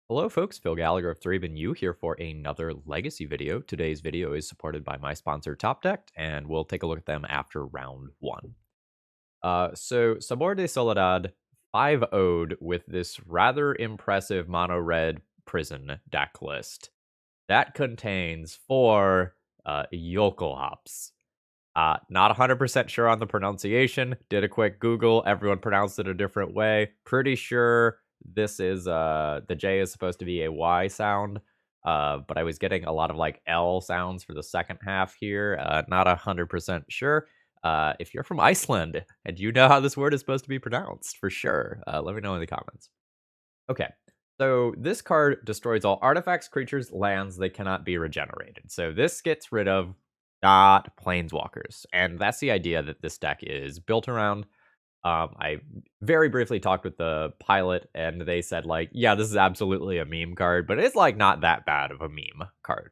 Hello folks, Phil Gallagher of ThrabenU here for another Legacy video. Today's video is supported by my sponsor Top Deck, and we'll take a look at them after round one. So Sabor de Soledad 5-0'd with this rather impressive mono-red prison deck list. That contains 4 Jokulhaups. Not 100% sure on the pronunciation. Did a quick Google. Everyone pronounced it a different way. Pretty sure this is the J is supposed to be a Y sound. But I was getting a lot of like L sounds for the second half here. Not 100% sure. If you're from Iceland and you know how this word is supposed to be pronounced, for sure, let me know in the comments. Okay, so this card destroys all artifacts, creatures, lands that cannot be regenerated. So this gets rid of not planeswalkers. And that's the idea that this deck is built around. I very briefly talked with the pilot, and they said, like, yeah, this is absolutely a meme card, but it's like not that bad of a meme card.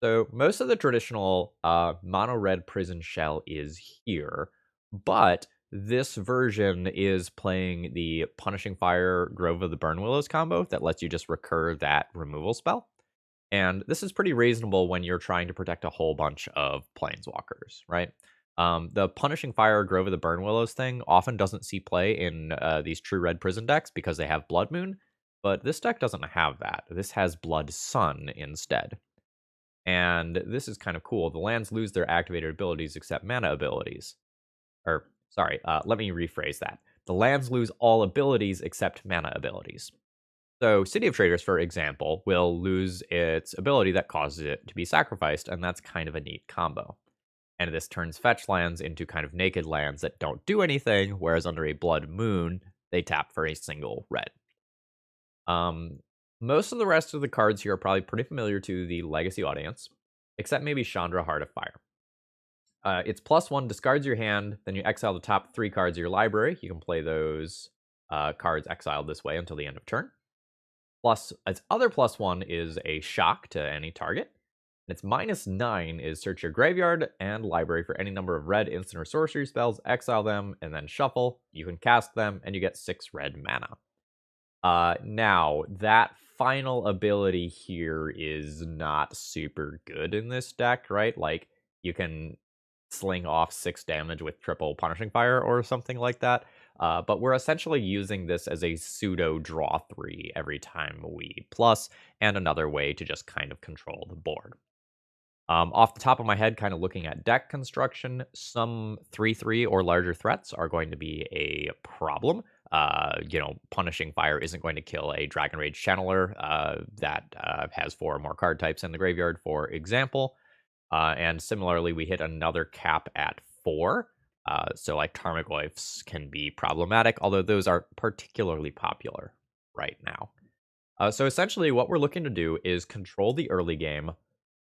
So most of the traditional mono red prison shell is here, but this version is playing the Punishing Fire Grove of the Burn Willows combo that lets you just recur that removal spell. And this is pretty reasonable when you're trying to protect a whole bunch of planeswalkers, right? The Punishing Fire Grove of the Burn Willows thing often doesn't see play in these true red prison decks because they have Blood Moon, but this deck doesn't have that. This has Blood Sun instead. And this is kind of cool. The lands lose their activated abilities except mana abilities. Or, sorry, let me rephrase that. The lands lose all abilities except mana abilities. So, City of Traders, for example, will lose its ability that causes it to be sacrificed, and that's kind of a neat combo. And this turns fetch lands into kind of naked lands that don't do anything, whereas under a Blood Moon, they tap for a single red. Most of the rest of the cards here are probably pretty familiar to the Legacy audience, except maybe Chandra Heart of Fire. It's +1, discards your hand, then you exile the top 3 cards of your library. You can play those cards exiled this way until the end of turn. Plus, its other +1 is a shock to any target. And its -9 is search your graveyard and library for any number of red instant or sorcery spells, exile them, and then shuffle. You can cast them, and you get 6 red mana. Now, that final ability here is not super good in this deck, right? Like, you can sling off 6 damage with triple Punishing Fire or something like that. But we're essentially using this as a pseudo draw 3 every time we plus, and another way to just kind of control the board. Off the top of my head, kind of looking at deck construction, some 3/3 or larger threats are going to be a problem. Punishing Fire isn't going to kill a Dragon Rage Channeler that has 4 or more card types in the graveyard, for example. And similarly, we hit another cap at 4. So like Tarmogoyfs can be problematic, although those are particularly popular right now. So essentially what we're looking to do is control the early game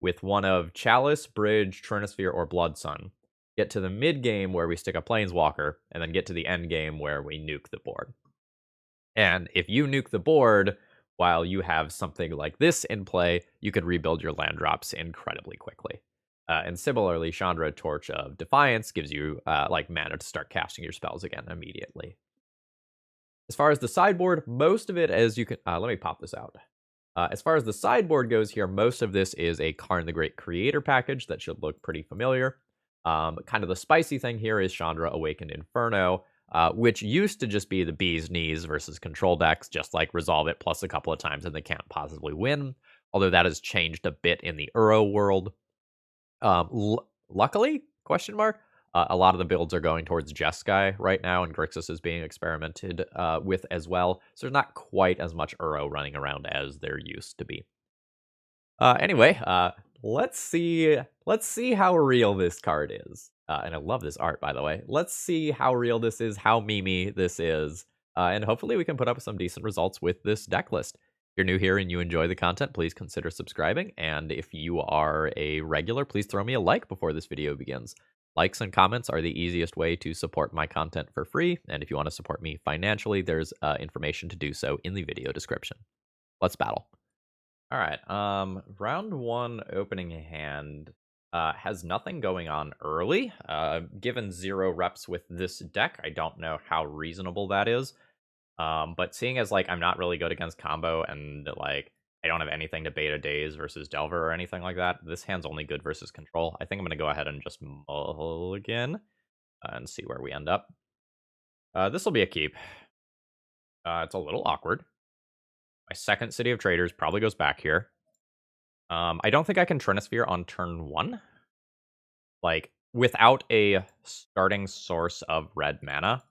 with one of Chalice, Bridge, Trinisphere, or Blood Sun. Get to the mid game where we stick a Planeswalker, and then get to the end game where we nuke the board. And if you nuke the board while you have something like this in play, you could rebuild your land drops incredibly quickly. And similarly, Chandra Torch of Defiance gives you like mana to start casting your spells again immediately. As far as the sideboard, most of it, as you can, let me pop this out. As far as the sideboard goes here, most of this is a Karn the Great Creator package that should look pretty familiar. Kind of the spicy thing here is Chandra Awakened Inferno, which used to just be the bee's knees versus control decks, just like resolve it plus a couple of times and they can't possibly win. Although that has changed a bit in the Uro world. Luckily, question mark, a lot of the builds are going towards Jeskai right now, and Grixis is being experimented with as well. So there's not quite as much Uro running around as there used to be. Anyway, let's see how real this card is. And I love this art, by the way. Let's see how real this is, how memey this is, and hopefully we can put up some decent results with this deck list. If you're new here and you enjoy the content, please consider subscribing. And if you are a regular, please throw me a like before this video begins. Likes and comments are the easiest way to support my content for free. And if you want to support me financially, there's information to do so in the video description. Let's battle. All right, round 1 opening hand has nothing going on early. Given 0 reps with this deck, I don't know how reasonable that is. But seeing as, like, I'm not really good against combo and, like, I don't have anything to beta daze versus Delver or anything like that, this hand's only good versus control. I think I'm gonna go ahead and just mulligan and see where we end up. This will be a keep. It's a little awkward. My second City of Traders probably goes back here. I don't think I can Trinisphere on turn 1. Like, without a starting source of red mana,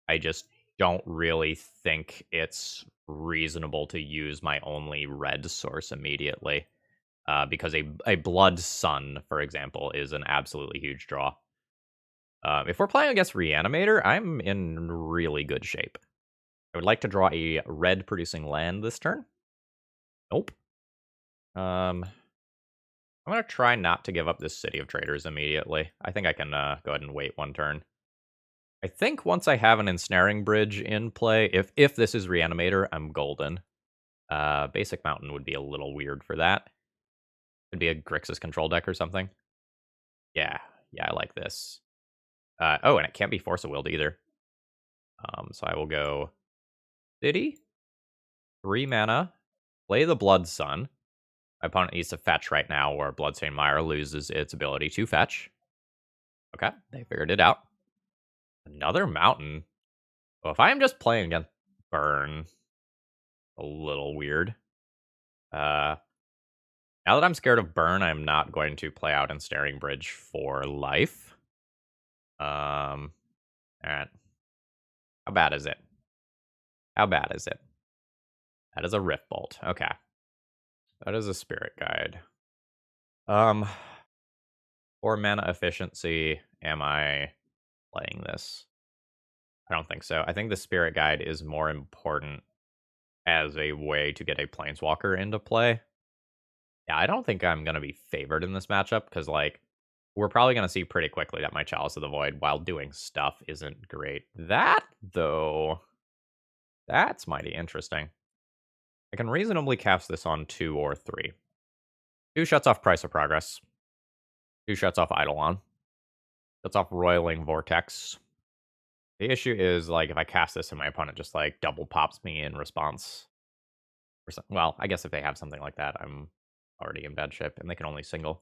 I just don't really think it's reasonable to use my only red source immediately. Because a Blood Sun, for example, is an absolutely huge draw. If we're playing against Reanimator, I'm in really good shape. I would like to draw a red producing land this turn. Nope. I'm going to try not to give up this City of Traders immediately. I think I can go ahead and wait one turn. I think once I have an Ensnaring Bridge in play, if this is Reanimator, I'm golden. Basic Mountain would be a little weird for that. It'd be a Grixis control deck or something. Yeah, I like this. Oh, and it can't be Force of Willed either. So I will go City, 3 mana, play the Blood Sun. My opponent needs to fetch right now, or Bloodstained Mire loses its ability to fetch. Okay, they figured it out. Another mountain. Well, if I'm just playing against Burn, a little weird. Now that I'm scared of Burn, I'm not going to play out Ensnaring Bridge for life. Alright. How bad is it? How bad is it? That is a Rift Bolt. Okay. That is a Spirit Guide. 4 mana efficiency. Am I playing this? I don't think so. I think the Spirit Guide is more important as a way to get a Planeswalker into play. Yeah, I don't think I'm going to be favored in this matchup, because, like, we're probably going to see pretty quickly that my Chalice of the Void, while doing stuff, isn't great. That, though, that's mighty interesting. I can reasonably cast this on 2 or 3. 2 shuts off Price of Progress. 2 shuts off Eidolon. Shuts off Roiling Vortex. The issue is, like, if I cast this and my opponent just, like, double pops me in response. Well, I guess if they have something like that, I'm already in bad shape, and they can only single.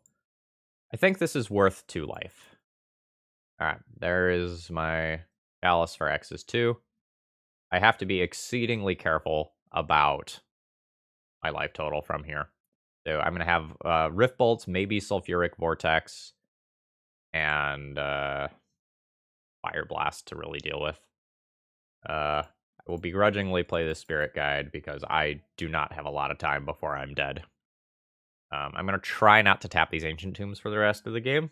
I think this is worth 2 life. Alright, there is my Chalice for X's 2. I have to be exceedingly careful about my life total from here. So I'm going to have Rift Bolts, maybe Sulfuric Vortex, and Fire Blast to really deal with. I will begrudgingly play this Spirit Guide because I do not have a lot of time before I'm dead. I'm going to try not to tap these Ancient Tombs for the rest of the game.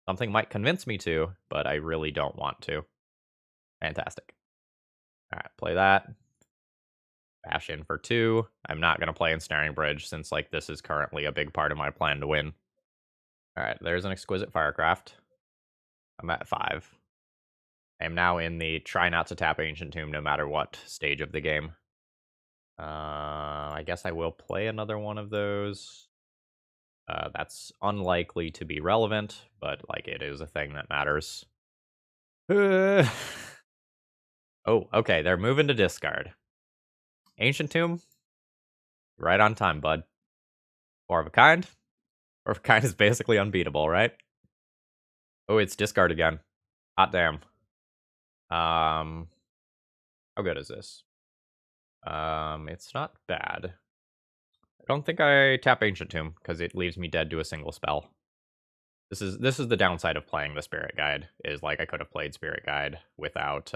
Something might convince me to, but I really don't want to. Fantastic. Alright, play that. Bash in for 2. I'm not going to play Ensnaring Bridge, since, like, this is currently a big part of my plan to win. Alright, there's an Exquisite Firecraft. I'm at 5. I am now in the try not to tap Ancient Tomb no matter what stage of the game. I guess I will play another one of those. That's unlikely to be relevant, but, like, it is a thing that matters. Oh, okay, they're moving to discard. Ancient Tomb? Right on time, bud. 4 of a kind? 4 of a kind is basically unbeatable, right? Oh, it's discard again. Hot damn. How good is this? It's not bad. I don't think I tap Ancient Tomb, because it leaves me dead to a single spell. This is the downside of playing the Spirit Guide, is, like, I could have played Spirit Guide without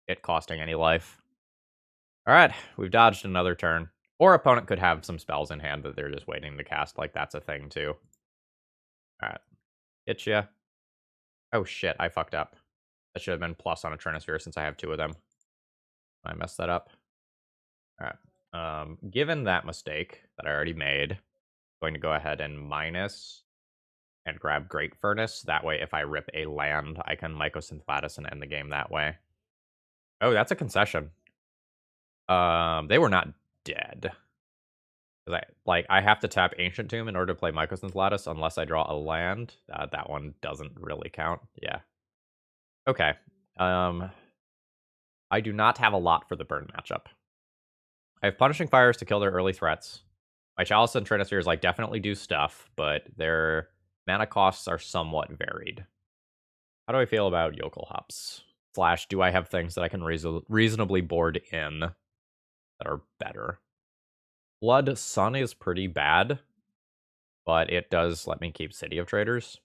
it costing any life. Alright, we've dodged another turn. Or opponent could have some spells in hand that they're just waiting to cast, like, that's a thing too. Alright, hit ya. Oh shit, I fucked up. That should have been plus on a Trinisphere since I have 2 of them. I messed that up. Alright, given that mistake that I already made, I'm going to go ahead and minus and grab Great Furnace. That way, if I rip a land, I can Mycosynth and end the game that way. Oh, that's a concession. They were not dead. I have to tap Ancient Tomb in order to play Mycosynth unless I draw a land. That one doesn't really count. Yeah. Okay. I do not have a lot for the burn matchup. I have Punishing Fires to kill their early threats. My Chalice and Trinispheres like definitely do stuff, but their mana costs are somewhat varied. How do I feel about Jokulhaups? Slash, do I have things that I can reasonably board in that are better? Blood Sun is pretty bad, but it does let me keep City of Traders.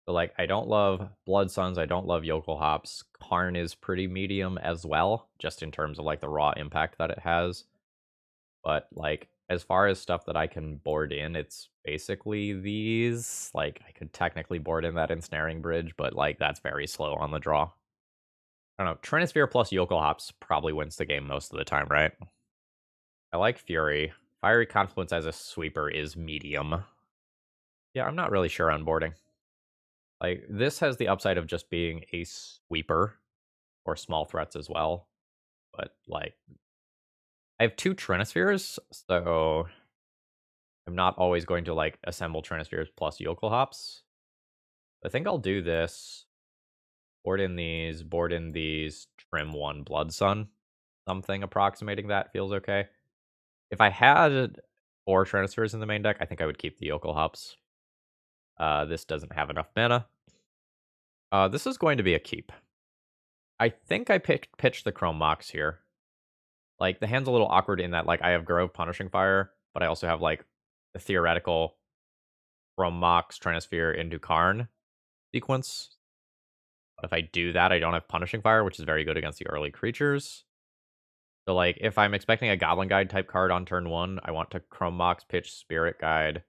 So, like, I don't love Blood Suns, I don't love Jokulhaups. Karn is pretty medium as well, just in terms of, like, the raw impact that it has. But, like, as far as stuff that I can board in, it's basically these. Like, I could technically board in that Ensnaring Bridge, but, like, that's very slow on the draw. I don't know, Trinisphere plus Jokulhaups probably wins the game most of the time, right? I like Fury. Fiery Confluence as a sweeper is medium. Yeah, I'm not really sure on boarding. Like, this has the upside of just being a sweeper, or small threats as well. But, like, I have 2 Trinispheres, so I'm not always going to, like, assemble Trinispheres plus Jokulhaups. I think I'll do this. Board in these, trim 1 Blood Sun. Something approximating that feels okay. If I had 4 Trinispheres in the main deck, I think I would keep the Jokulhaups. This doesn't have enough mana. This is going to be a keep. I think I pitched the Chrome Mox here. Like, the hand's a little awkward in that, like, I have Grove Punishing Fire, but I also have, like, the theoretical Chrome Mox Trinisphere into Karn sequence. But if I do that, I don't have Punishing Fire, which is very good against the early creatures. So, like, if I'm expecting a Goblin Guide type card on turn 1, I want to Chrome Mox, pitch Spirit Guide,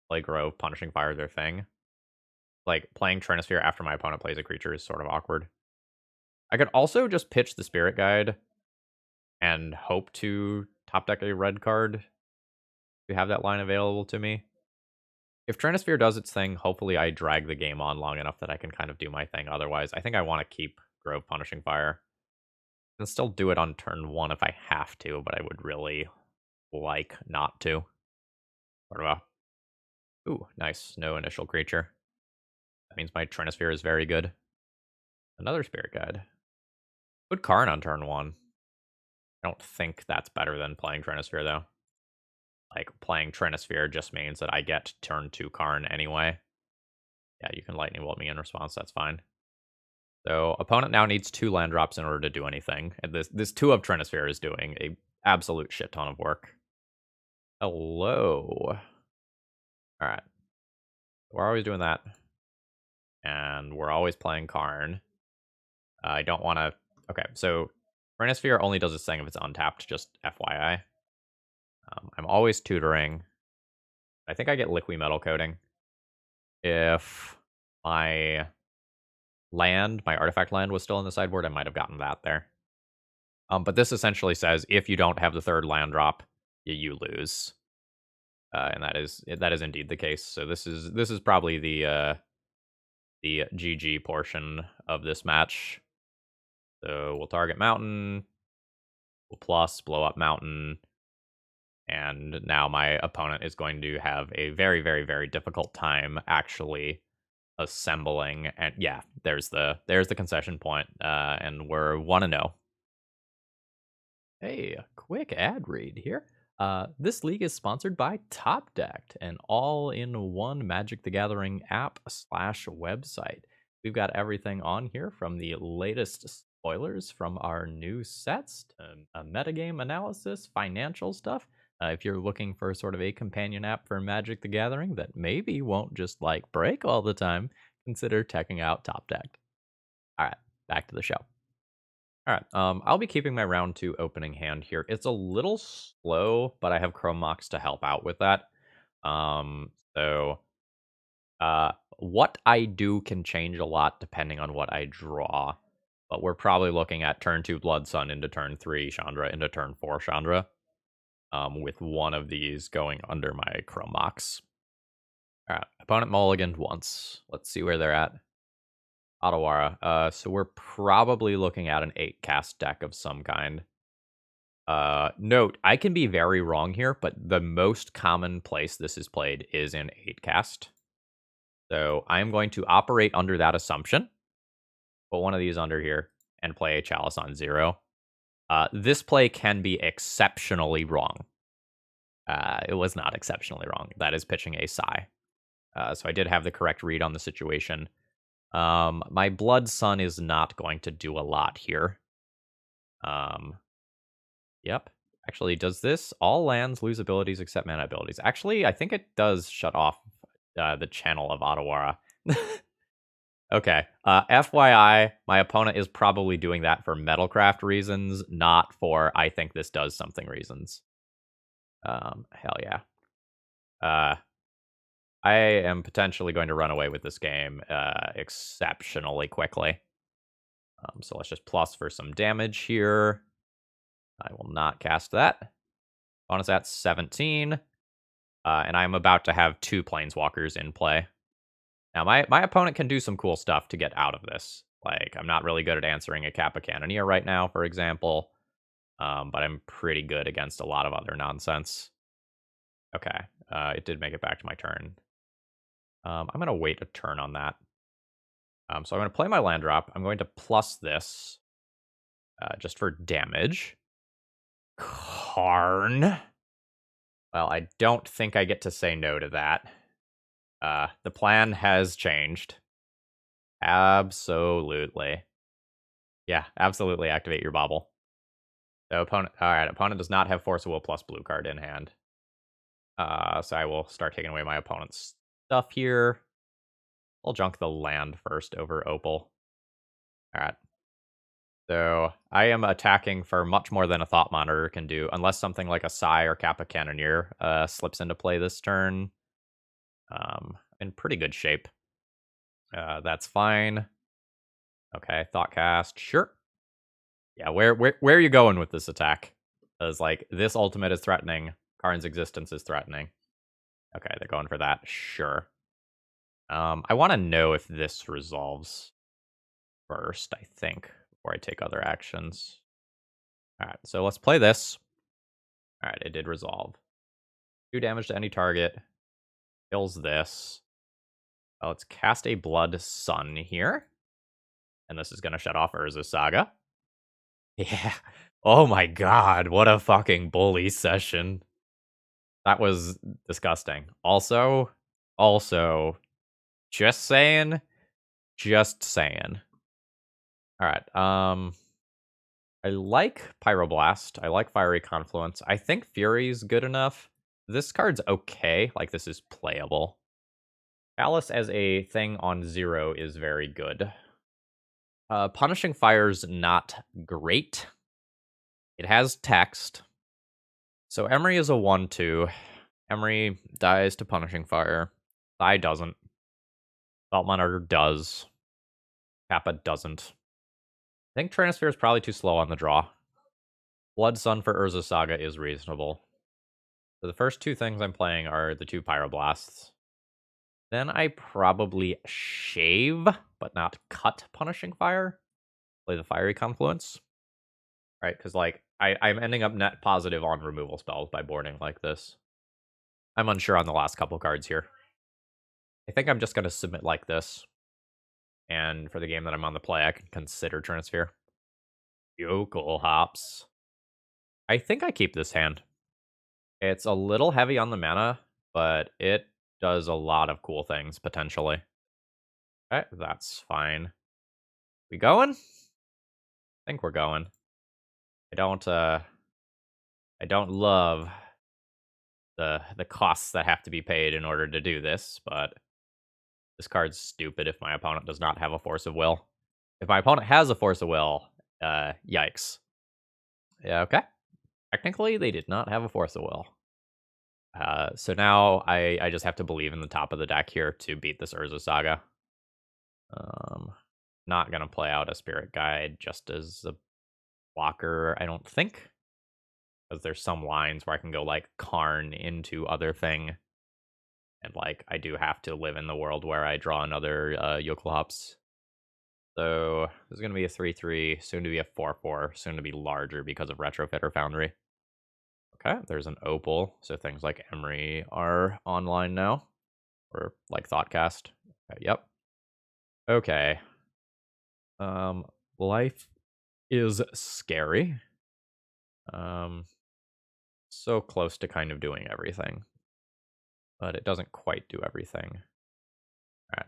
play Grove, Punishing Fire their thing. Like, playing Trinisphere after my opponent plays a creature is sort of awkward. I could also just pitch the Spirit Guide and hope to top deck a red card to have that line available to me. If Trinisphere does its thing, hopefully I drag the game on long enough that I can kind of do my thing. Otherwise, I think I want to keep Grove Punishing Fire. And still do it on turn 1 if I have to, but I would really like not to. What about? Ooh, nice. No initial creature. That means my Trinisphere is very good. Another Spirit Guide. Put Karn on turn 1. I don't think that's better than playing Trinisphere, though. Like, playing Trinisphere just means that I get turn 2 Karn anyway. Yeah, you can Lightning Bolt me in response, that's fine. So, opponent now needs 2 land drops in order to do anything. And this 2 of Trinisphere is doing a absolute shit ton of work. Hello. Alright. We're always doing that. And we're always playing Karn. I don't want to... Okay, so Trinisphere only does this thing if it's untapped, just FYI. I'm always tutoring. I think I get Liquid Metal Coating. If my artifact land was still in the sideboard, I might have gotten that there. But this essentially says if you don't have the 3rd land drop, you lose. And that is indeed the case. So this is probably the GG portion of this match. So we'll target Mountain, we'll plus, blow up Mountain, and now my opponent is going to have a very, very, very difficult time actually assembling. And yeah, there's the concession point, and we're 1-0. Hey, a quick ad read here. This league is sponsored by Top Decked, an all-in-one Magic the Gathering app/website. We've got everything on here from the latest spoilers from our new sets to a metagame analysis, financial stuff. If you're looking for sort of a companion app for Magic the Gathering that maybe won't just like break all the time, consider checking out Top Decked. All right, back to the show. All right, I'll be keeping my round 2 opening hand here. It's a little slow, but I have Chrome Mox to help out with that. So what I do can change a lot depending on what I draw. But we're probably looking at turn 2 Blood Sun into turn 3 Chandra into turn 4 Chandra. With one of these going under my Chrome Mox. All right, opponent mulliganed once. Let's see where they're at. Otawara. So we're probably looking at an 8-cast deck of some kind. Note, I can be very wrong here, but the most common place this is played is in 8-cast. So I'm going to operate under that assumption. Put one of these under here. and play a Chalice on 0. This play can be exceptionally wrong. It was not exceptionally wrong. That is pitching a Sai. So I did have the correct read on the situation. My Blood Sun is not going to do a lot here. Yep. Actually, does this all lands lose abilities except mana abilities? Actually, I think it does shut off the channel of Otawara. Okay. FYI, my opponent is probably doing that for Metalcraft reasons, not for I think this does something reasons. Hell yeah. I am potentially going to run away with this game exceptionally quickly. So let's just plus for some damage here. I will not cast that. Bonus at 17. And I'm about to have 2 Planeswalkers in play. Now, my opponent can do some cool stuff to get out of this. Like, I'm not really good at answering a Kappa Cannoneer right now, for example. But I'm pretty good against a lot of other nonsense. Okay, it did make it back to my turn. I'm going to wait a turn on that. So I'm going to play my land drop. I'm going to plus this just for damage. Karn. Well, I don't think I get to say no to that. The plan has changed. Absolutely. Yeah, absolutely activate your bobble. So opponent does not have Force of Will plus blue card in hand. So I will start taking away my opponent's stuff here. I'll junk the land first over Opal. Alright. So I am attacking for much more than a Thought Monitor can do, unless something like a Sai or Kappa Cannoneer slips into play this turn. In pretty good shape. That's fine. Okay, Thoughtcast, sure. Yeah, where are you going with this attack? Because, like, this ultimate is threatening. Karn's existence is threatening. Okay, they're going for that. Sure. I want to know if this resolves first, I think, before I take other actions. Alright, so let's play this. Alright, it did resolve. 2 damage to any target. Kills this. Let's cast a Blood Sun here. And this is going to shut off Urza Saga. Yeah. Oh my god, what a fucking bully session. That was disgusting. Also, just saying. Alright, I like Pyroblast. I like Fiery Confluence. I think Fury's good enough. This card's okay. Like, this is playable. Alice as a thing on 0 is very good. Punishing Fire's not great. It has text. So Emery is a 1-2. Emery dies to Punishing Fire. Sai doesn't. Thought Monitor does. Kappa doesn't. I think Transfer is probably too slow on the draw. Blood Sun for Urza Saga is reasonable. So the first 2 things I'm playing are the 2 Pyroblasts. Then I probably shave, but not cut Punishing Fire. Play the Fiery Confluence. Right, because, like, I'm ending up net positive on removal spells by boarding like this. I'm unsure on the last couple cards here. I think I'm just going to submit like this. And for the game that I'm on the play, I can consider Transfer. Jokulhaups. I think I keep this hand. It's a little heavy on the mana, but it does a lot of cool things, potentially. Okay, that's fine. We going? I think we're going. I don't love the costs that have to be paid in order to do this, but this card's stupid if my opponent does not have a Force of Will. If my opponent has a Force of Will, yikes. Yeah, okay. Technically, they did not have a Force of Will. So now I just have to believe in the top of the deck here to beat this Urza Saga. Not going to play out a Spirit Guide just as a blocker, I don't think. Because there's some lines where I can go, like, Karn into other thing. And, like, I do have to live in the world where I draw another Jokulhaups. So this is going to be a 3-3, soon to be a 4-4, soon to be larger because of Retrofitter Foundry. Okay, there's an Opal, so things like Emery are online now. Or, like, Thoughtcast. Okay, yep. Okay. Life is scary. So close to kind of doing everything, but it doesn't quite do everything. All right,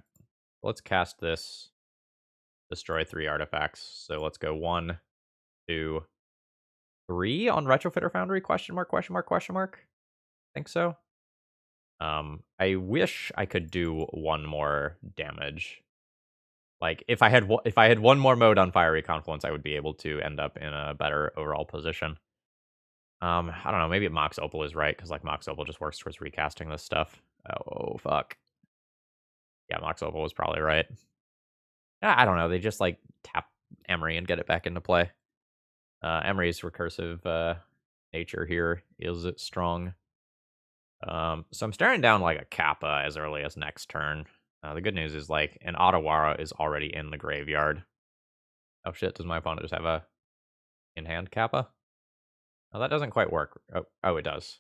let's cast this. Destroy 3 artifacts. So let's go 1, 2, 3 on Retrofitter Foundry? Question mark? Question mark? Question mark? Think so. I wish I could do 1 more damage. Like if I had 1 more mode on Fiery Confluence, I would be able to end up in a better overall position. I don't know. Maybe Mox Opal is right because like Mox Opal just works towards recasting this stuff. Oh fuck. Yeah, Mox Opal was probably right. I don't know. They just like tap Emery and get it back into play. Emery's recursive nature here is strong. So I'm staring down like a Kappa as early as next turn. The good news is like an Otawara is already in the graveyard. Oh shit, does my opponent just have a in-hand Kappa? Oh, that doesn't quite work. Oh, it does.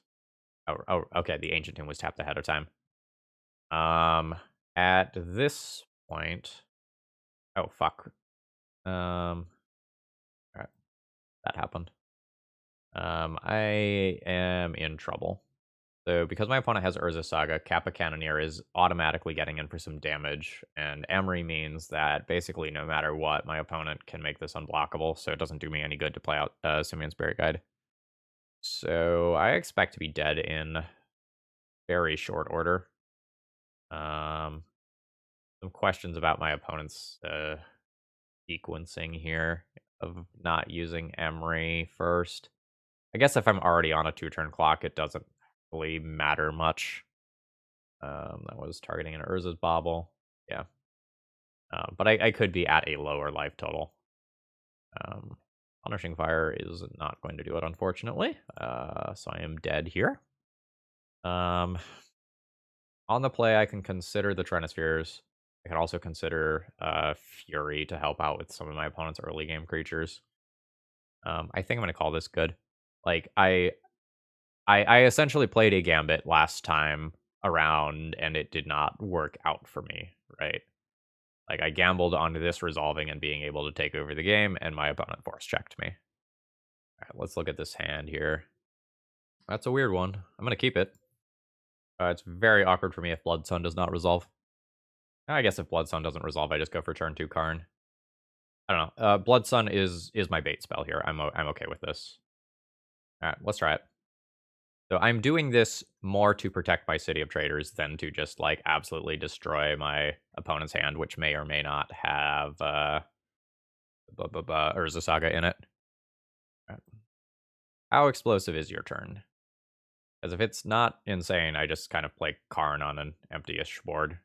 Oh, okay, the Ancient Tomb was tapped ahead of time. At this point... Oh, fuck. Alright. That happened. I am in trouble. So because my opponent has Urza Saga, Kappa Cannoneer is automatically getting in for some damage, and Emery means that basically no matter what, my opponent can make this unblockable, so it doesn't do me any good to play out Simian Spirit Guide. So I expect to be dead in very short order. Some questions about my opponent's sequencing here of not using Emery first. I guess if I'm already on a 2-turn clock, it doesn't really matter much. That was targeting an Urza's Bauble. Yeah. But I could be at a lower life total. Punishing Fire is not going to do it, unfortunately. So I am dead here. On the play, I can consider the Trinispheres. I can also consider Fury to help out with some of my opponent's early game creatures. I think I'm going to call this good. Like, I essentially played a Gambit last time around, and it did not work out for me, right? Like, I gambled onto this resolving and being able to take over the game, and my opponent force checked me. All right, let's look at this hand here. That's a weird one. I'm going to keep it. It's very awkward for me if Blood Sun does not resolve. I guess if Blood Sun doesn't resolve, I just go for turn 2 Karn. I don't know. Blood Sun is my bait spell here. I'm okay with this. All right, let's try it. So I'm doing this more to protect my City of Traders than to just like absolutely destroy my opponent's hand, which may or may not have Urza Saga in it. Right. How explosive is your turn? Because if it's not insane, I just kind of play Karn on an empty-ish board.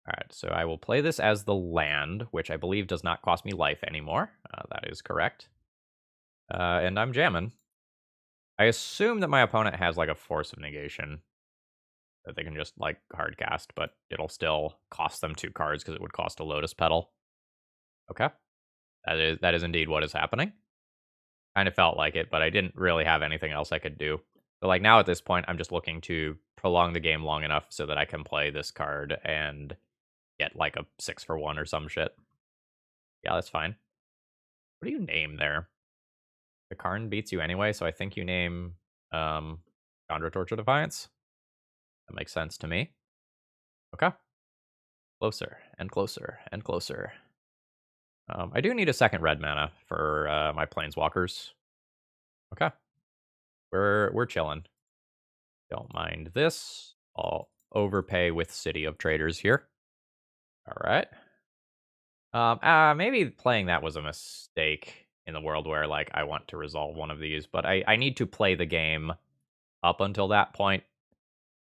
Alright, so I will play this as the land, which I believe does not cost me life anymore. That is correct. And I'm jamming. I assume that my opponent has like a Force of Negation that they can just like hard cast, but it'll still cost them 2 cards because it would cost a Lotus Petal. Okay. That is indeed what is happening. Kind of felt like it, but I didn't really have anything else I could do. So like now at this point, I'm just looking to prolong the game long enough so that I can play this card and get like a 6-for-1 or some shit. Yeah, that's fine. What do you name there? The Karn beats you anyway, so I think you name Chandra Torture Defiance. That makes sense to me. Okay. Closer and closer and closer. I do need a 2nd red mana for my Planeswalkers. Okay. We're chilling. Don't mind this. I'll overpay with City of Traders here. All right. Maybe playing that was a mistake in the world where like I want to resolve one of these, but I need to play the game up until that point.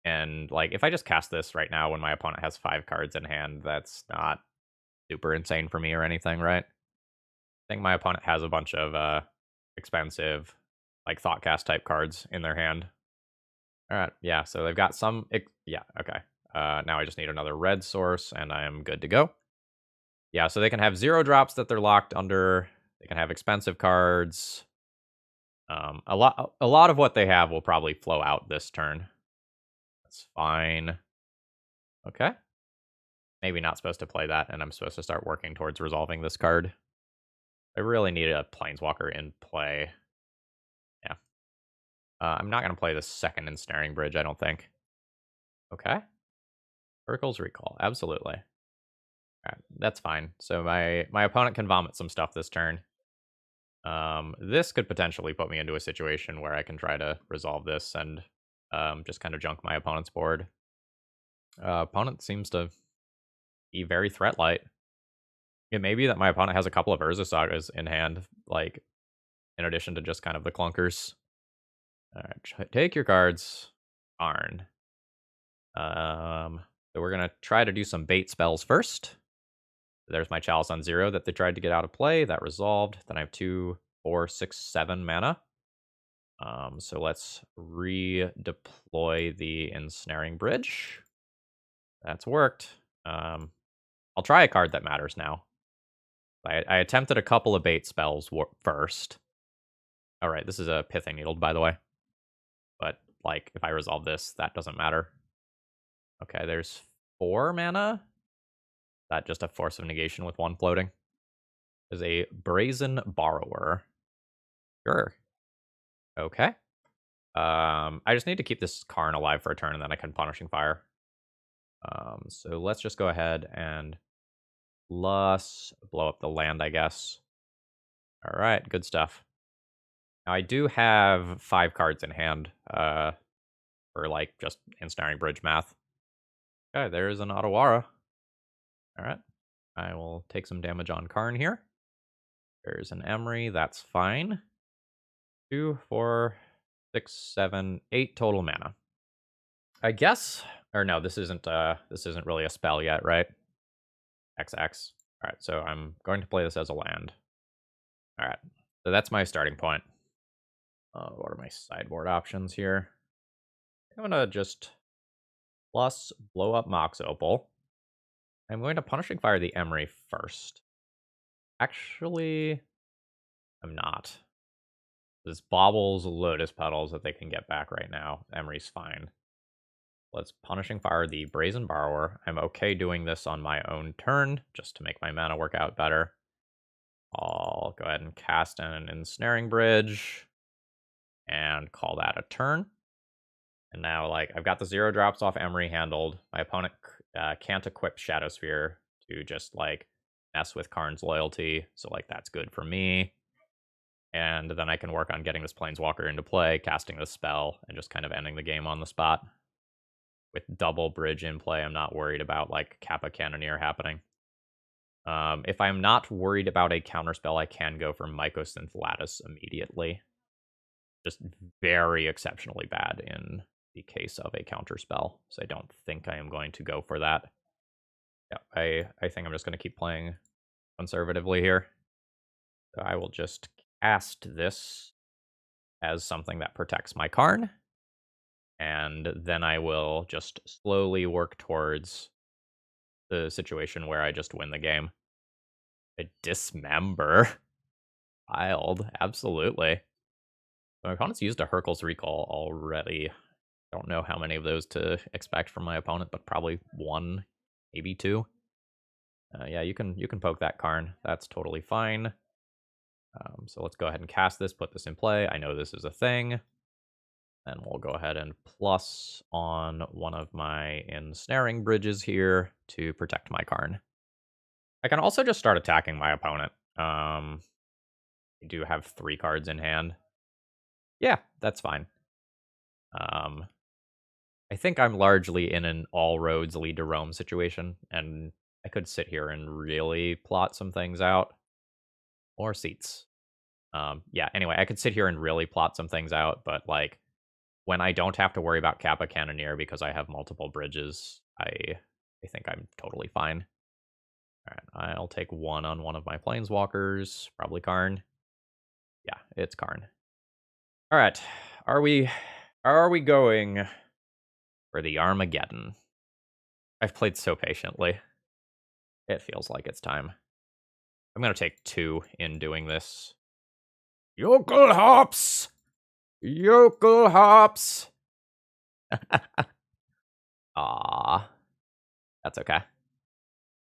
And like if I just cast this right now when my opponent has 5 cards in hand, that's not super insane for me or anything, right? I think my opponent has a bunch of expensive like Thoughtcast type cards in their hand. All right, yeah, so they've got some... Yeah, okay. Now I just need another red source, and I am good to go. Yeah, so they can have 0 drops that they're locked under. They can have expensive cards. A lot of what they have will probably flow out this turn. That's fine. Okay. Maybe not supposed to play that, and I'm supposed to start working towards resolving this card. I really need a Planeswalker in play. Yeah. I'm not going to play the second Ensnaring Bridge, I don't think. Okay. Urkel's Recall, absolutely. Alright, that's fine. So my opponent can vomit some stuff this turn. This could potentially put me into a situation where I can try to resolve this and just kind of junk my opponent's board. Opponent seems to be very threat light. It may be that my opponent has a couple of Urza Sagas in hand, like, in addition to just kind of the clunkers. Alright, take your cards. Arn. So we're gonna try to do some bait spells first. There's my Chalice on 0 that they tried to get out of play. That resolved. Then I have 2, 4, 6, 7 mana. So let's redeploy the Ensnaring Bridge. That's worked. I'll try a card that matters now. I attempted a couple of bait spells first. Alright, this is a Pithing Needle, by the way. But, like, if I resolve this, that doesn't matter. Okay, there's 4 mana. That just a Force of Negation with 1 floating. There's a Brazen Borrower. Sure. Okay. I just need to keep this Karn alive for a turn, and then I can Punishing Fire. So let's just go ahead and plus blow up the land, I guess. All right, good stuff. Now I do have 5 cards in hand for like just Ensnaring Bridge math. Okay, there's an Otawara. All right, I will take some damage on Karn here. There's an Emery, that's fine. 2, 4, 6, 7, 8 total mana. I guess, or no, this isn't really a spell yet, right? XX. All right, so I'm going to play this as a land. All right, so that's my starting point. What are my sideboard options here? I'm gonna just plus blow up Mox Opal. I'm going to Punishing Fire the Emery first. Actually, I'm not. This bobbles Lotus Petals that they can get back right now. Emery's fine. Let's Punishing Fire the Brazen Borrower. I'm okay doing this on my own turn, just to make my mana work out better. I'll go ahead and cast an Ensnaring Bridge and call that a turn. And now, like, I've got the 0 drops off Emery handled. My opponent can't equip Shadow Sphere to just, like, mess with Karn's loyalty. So, like, that's good for me. And then I can work on getting this Planeswalker into play, casting this spell, and just kind of ending the game on the spot. With double bridge in play, I'm not worried about, like, Kappa Cannoneer happening. If I'm not worried about a counterspell, I can go for Mycosynth Lattice immediately. Just very exceptionally bad in the case of a counterspell, so I don't think I am going to go for that. Yeah, I think I'm just going to keep playing conservatively here. So I will just cast this as something that protects my Karn, and then I will just slowly work towards the situation where I just win the game. A Dismember. Wild, absolutely. My opponent's used a Hurkyl's Recall already. Don't know how many of those to expect from my opponent, but probably 1, maybe 2. Yeah, you can poke that Karn. That's totally fine. So let's go ahead and cast this, put this in play. I know this is a thing. And we'll go ahead and plus on one of my Ensnaring Bridges here to protect my Karn. I can also just start attacking my opponent. I do have 3 cards in hand. Yeah, that's fine. I think I'm largely in an all roads lead to Rome situation, and I could sit here and really plot some things out. More seats. Yeah, anyway, I could sit here and really plot some things out, but, like, when I don't have to worry about Kappa Cannoneer because I have multiple bridges, I think I'm totally fine. Alright, I'll take 1 on one of my Planeswalkers, probably Karn. Yeah, it's Karn. Alright, are we going for the Armageddon? I've played so patiently. It feels like it's time. I'm going to take 2 in doing this. Jokulhaups! Jokulhaups! Ah, that's okay.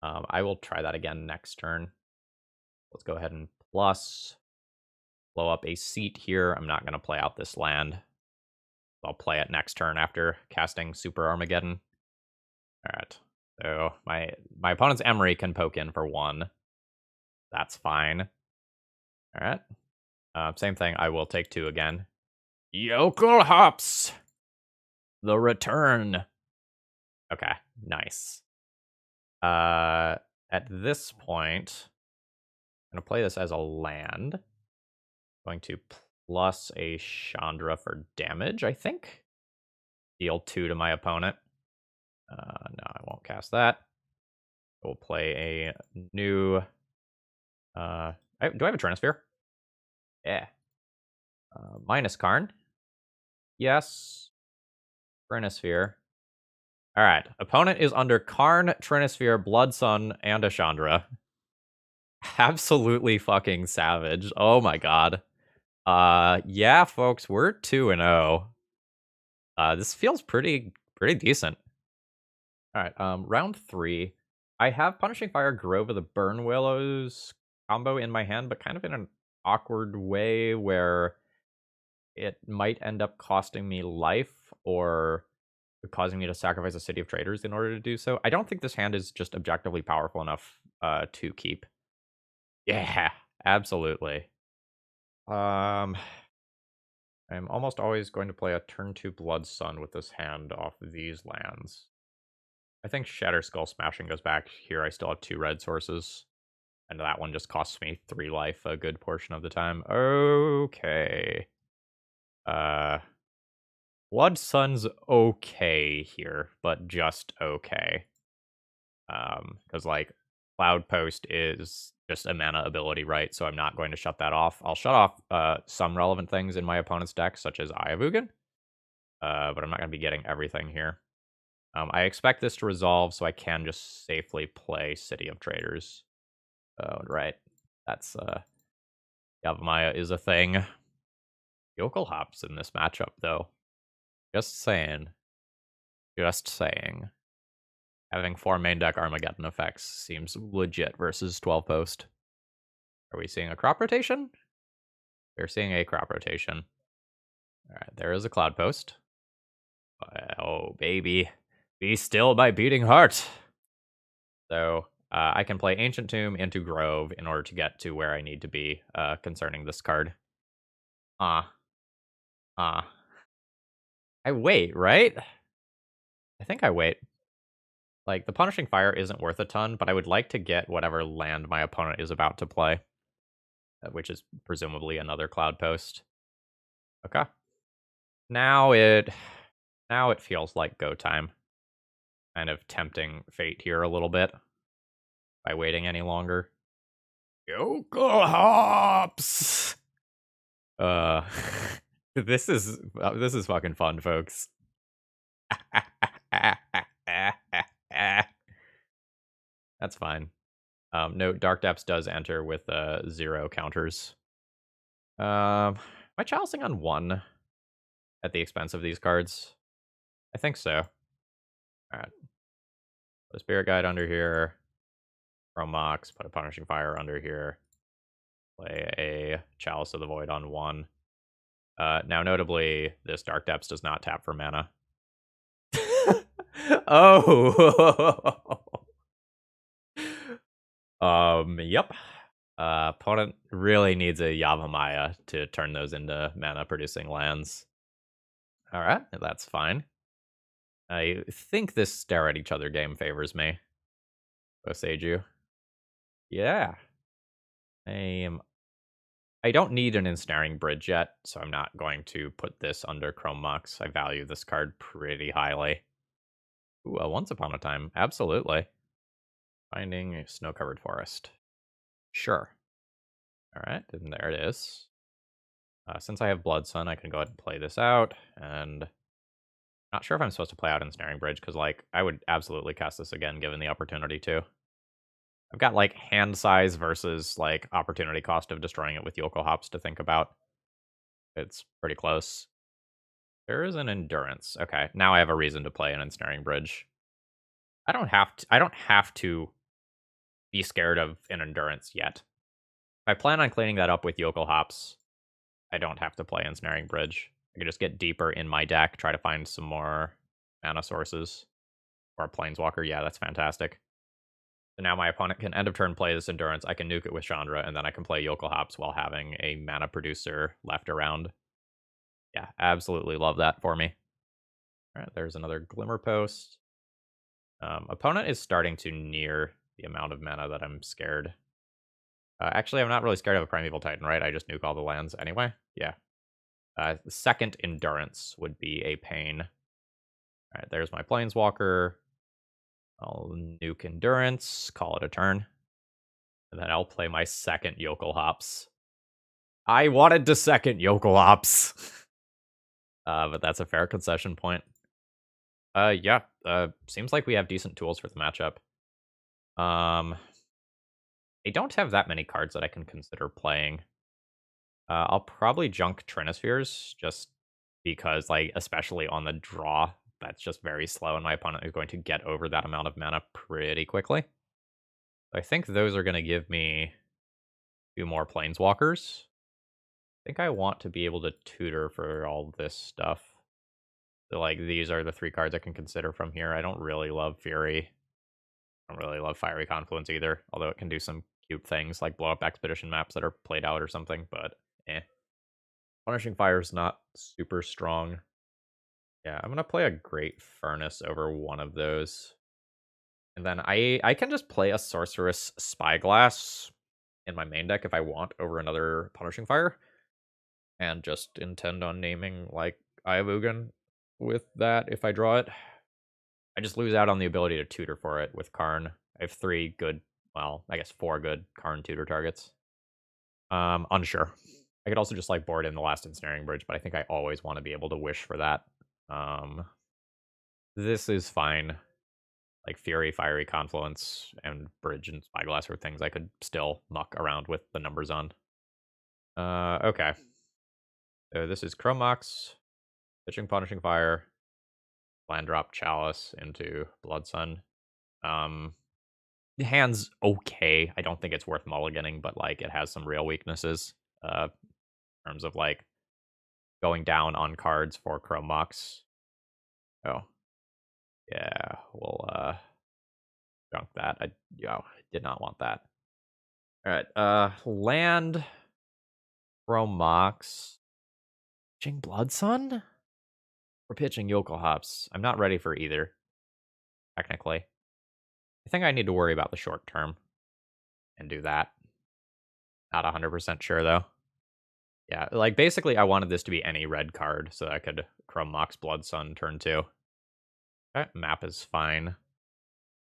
I will try that again next turn. Let's go ahead and plus blow up a seat here. I'm not going to play out this land. I'll play it next turn after casting Super Armageddon. All right. So my opponent's Emery can poke in for 1. That's fine. All right. Same thing. I will take 2 again. Jokulhaups! The return. Okay, nice. At this point, I'm going to play this as a land. Going to plus a Chandra for damage, I think. Deal 2 to my opponent. No, I won't cast that. I will play a new... do I have a Trinisphere? Yeah. Minus Karn. Yes. Trinisphere. Alright. Opponent is under Karn, Trinisphere, Blood Sun, and a Chandra. Absolutely fucking savage. Oh my god. Yeah, folks, we're 2-0. This feels pretty decent. Alright, round 3. I have Punishing Fire, Grove of the Burn Willows combo in my hand, but kind of in an awkward way where it might end up costing me life or causing me to sacrifice a City of Traders in order to do so. I don't think this hand is just objectively powerful enough to keep. Yeah, absolutely. I'm almost always going to play a turn 2 Blood Sun with this hand off these lands. I think Shatter Skull Smashing goes back here. I still have 2 red sources. And that one just costs me 3 life a good portion of the time. Okay. Blood Sun's okay here, but just okay. Because, like, Cloud Post is just a mana ability, right? So I'm not going to shut that off. I'll shut off some relevant things in my opponent's deck, such as Eye of Ugin. But I'm not going to be getting everything here. I expect this to resolve, so I can just safely play City of Traders. Oh, right. That's, Yavimaya is a thing. Jokulhaups in this matchup, though. Just saying. Just saying. Having 4 main deck Armageddon effects seems legit versus 12 post. Are we seeing a crop rotation? We're seeing a crop rotation. Alright, there is a Cloud Post. Oh, baby. Be still, my beating heart! So, I can play Ancient Tomb into Grove in order to get to where I need to be concerning this card. I wait, right? I think I wait. Like, the Punishing Fire isn't worth a ton, but I would like to get whatever land my opponent is about to play. Which is presumably another Cloud Post. Okay. Now it feels like go time. Kind of tempting fate here a little bit. By waiting any longer. Jokulhaups! This is fucking fun, folks. That's fine. Note, Dark Depths does enter with 0 counters. Am I chaliceing on 1 at the expense of these cards? I think so. Alright. Put a Spirit Guide under here. From Mox, put a Punishing Fire under here. Play a Chalice of the Void on 1. Now, notably, this Dark Depths does not tap for mana. Oh! Yep. Opponent really needs a Yavimaya to turn those into mana-producing lands. Alright, that's fine. I think this stare at each other game favors me. Oseju. Yeah. I don't need an Ensnaring Bridge yet, so I'm not going to put this under Chrome Mox. I value this card pretty highly. Ooh, Once Upon a Time. Absolutely. Finding a Snow-Covered Forest. Sure. Alright, and there it is. Since I have Blood Sun, I can go ahead and play this out, and... Not sure if I'm supposed to play out Ensnaring Bridge, because, like, I would absolutely cast this again, given the opportunity to. I've got, like, hand size versus, like, opportunity cost of destroying it with Jokulhaups to think about. It's pretty close. There is an Endurance. Okay, now I have a reason to play an Ensnaring Bridge. I don't have to be scared of an Endurance yet. I plan on cleaning that up with Jokulhaups. I don't have to play Ensnaring Bridge. I can just get deeper in my deck, try to find some more mana sources. Or a Planeswalker, yeah, that's fantastic. So now my opponent can end of turn play this Endurance, I can nuke it with Chandra, and then I can play Jokulhaups while having a mana producer left around. Yeah, absolutely love that for me. Alright, there's another Glimmer Post. Opponent is starting to near the amount of mana that I'm scared. Actually, I'm not really scared of a Primeval Titan, right? I just nuke all the lands anyway. Yeah. Second Endurance would be a pain. Alright, there's my Planeswalker. I'll nuke Endurance, call it a turn. And then I'll play my second Jokulhaups. I wanted to second Jokulhaups. But that's a fair concession point. Yeah. Seems like we have decent tools for the matchup. I don't have that many cards that I can consider playing. I'll probably junk Trinispheres, just because, like, especially on the draw, that's just very slow, and my opponent is going to get over that amount of mana pretty quickly. I think those are going to give me 2 more Planeswalkers. I think I want to be able to tutor for all this stuff. So, like, these are the 3 cards I can consider from here. I don't really love Fury. I don't really love Fiery Confluence either, although it can do some cute things, like blow up Expedition maps that are played out or something, but eh. Punishing Fire is not super strong. Yeah, I'm going to play a Great Furnace over one of those. And then I can just play a Sorceress Spyglass in my main deck if I want over another Punishing Fire. And just intend on naming, like, Ayavugan with that if I draw it. I just lose out on the ability to tutor for it with Karn. I have 3 good, well, I guess 4 good Karn tutor targets. Unsure. I could also just, like, board in the last Ensnaring Bridge, but I think I always want to be able to wish for that. This is fine. Like, Fury, Fiery Confluence, and Bridge and Spyglass are things I could still muck around with the numbers on. Okay. So this is Chrome Mox, pitching Punishing Fire, land drop Chalice into Blood Sun. The hand's okay. I don't think it's worth mulliganing, but, like, it has some real weaknesses. In terms of, like, going down on cards for Chrome Mox. Oh. Yeah, we'll junk that. I did not want that. Alright, land Chrome Mox. Pitching Blood Sun? Or pitching Jokulhaups? I'm not ready for either, technically. I think I need to worry about the short term and do that. Not 100% sure, though. Yeah, like, basically, I wanted this to be any red card so that I could Chrome Mox Blood Sun turn 2. Okay, map is fine.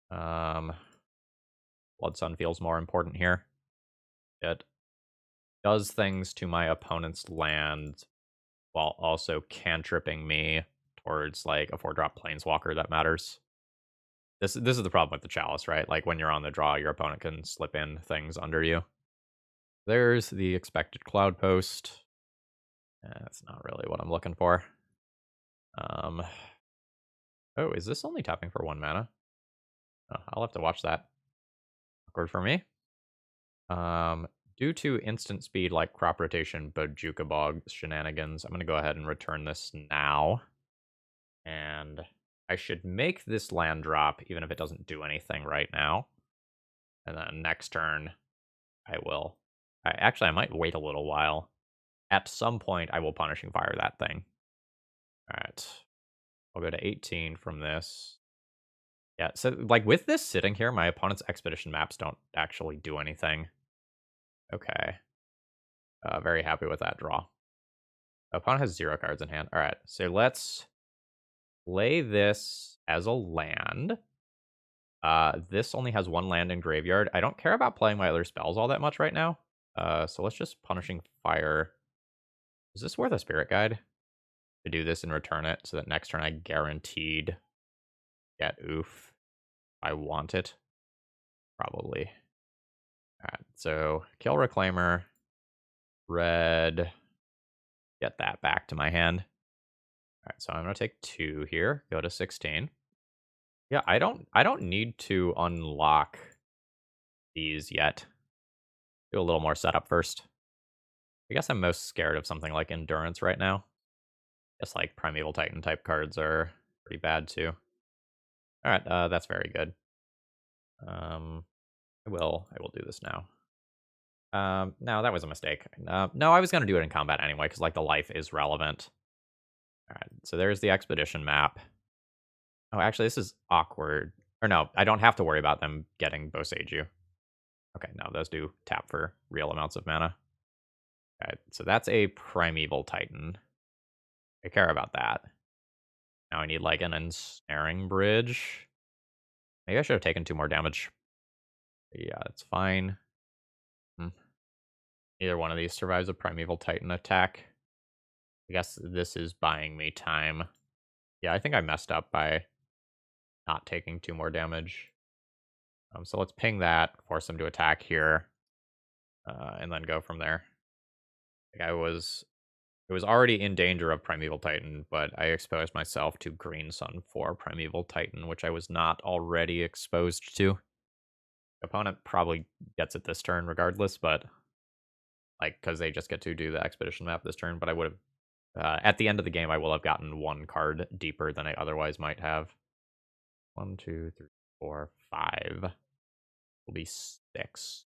Blood Sun feels more important here. It does things to my opponent's land while also cantripping me towards, like, a 4-drop Planeswalker that matters. This is the problem with the Chalice, right? Like, when you're on the draw, your opponent can slip in things under you. There's the expected Cloud Post. That's not really what I'm looking for. Oh, is this only tapping for 1 mana? Oh, I'll have to watch that. Awkward for me. Due to instant speed like crop rotation, Bojuka Bog shenanigans, I'm going to go ahead and return this now. And I should make this land drop, even if it doesn't do anything right now. And then next turn, I will. Actually, I might wait a little while. At some point, I will Punishing Fire that thing. Alright. I'll go to 18 from this. Yeah, so, like, with this sitting here, my opponent's Expedition maps don't actually do anything. Okay. Very happy with that draw. Opponent has 0 cards in hand. Alright, so let's play this as a land. This only has 1 land in graveyard. I don't care about playing my other spells all that much right now. So let's just Punishing Fire. Is this worth a Spirit Guide? To do this and return it, so that next turn I guaranteed get oof. I want it. Probably. Alright, so kill Reclaimer. Red. Get that back to my hand. Alright, so I'm gonna take 2 here, go to 16. Yeah, I don't need to unlock these yet. Do a little more setup first. I guess I'm most scared of something like Endurance right now. Guess like Primeval Titan type cards are pretty bad too. Alright, that's very good. I will do this now. No, that was a mistake. No, I was gonna do it in combat anyway, because like the life is relevant. Alright, so there's the expedition map. Oh, actually, this is awkward. Or no, I don't have to worry about them getting Boseiju. Okay, no, those do tap for real amounts of mana. Alright, so that's a Primeval Titan. I care about that. Now I need like an ensnaring bridge. Maybe I should have taken 2 more damage. Yeah, it's fine. Either one of these survives a Primeval Titan attack. I guess this is buying me time. Yeah, I think I messed up by not taking 2 more damage. So let's ping that, force him to attack here, and then go from there. Like it was already in danger of Primeval Titan, but I exposed myself to Green Sun for Primeval Titan, which I was not already exposed to. Opponent probably gets it this turn regardless, but like because they just get to do the expedition map this turn. But I would have at the end of the game, I will have gotten 1 card deeper than I otherwise might have. 1, 2, 3, 4, 5. Will be 6.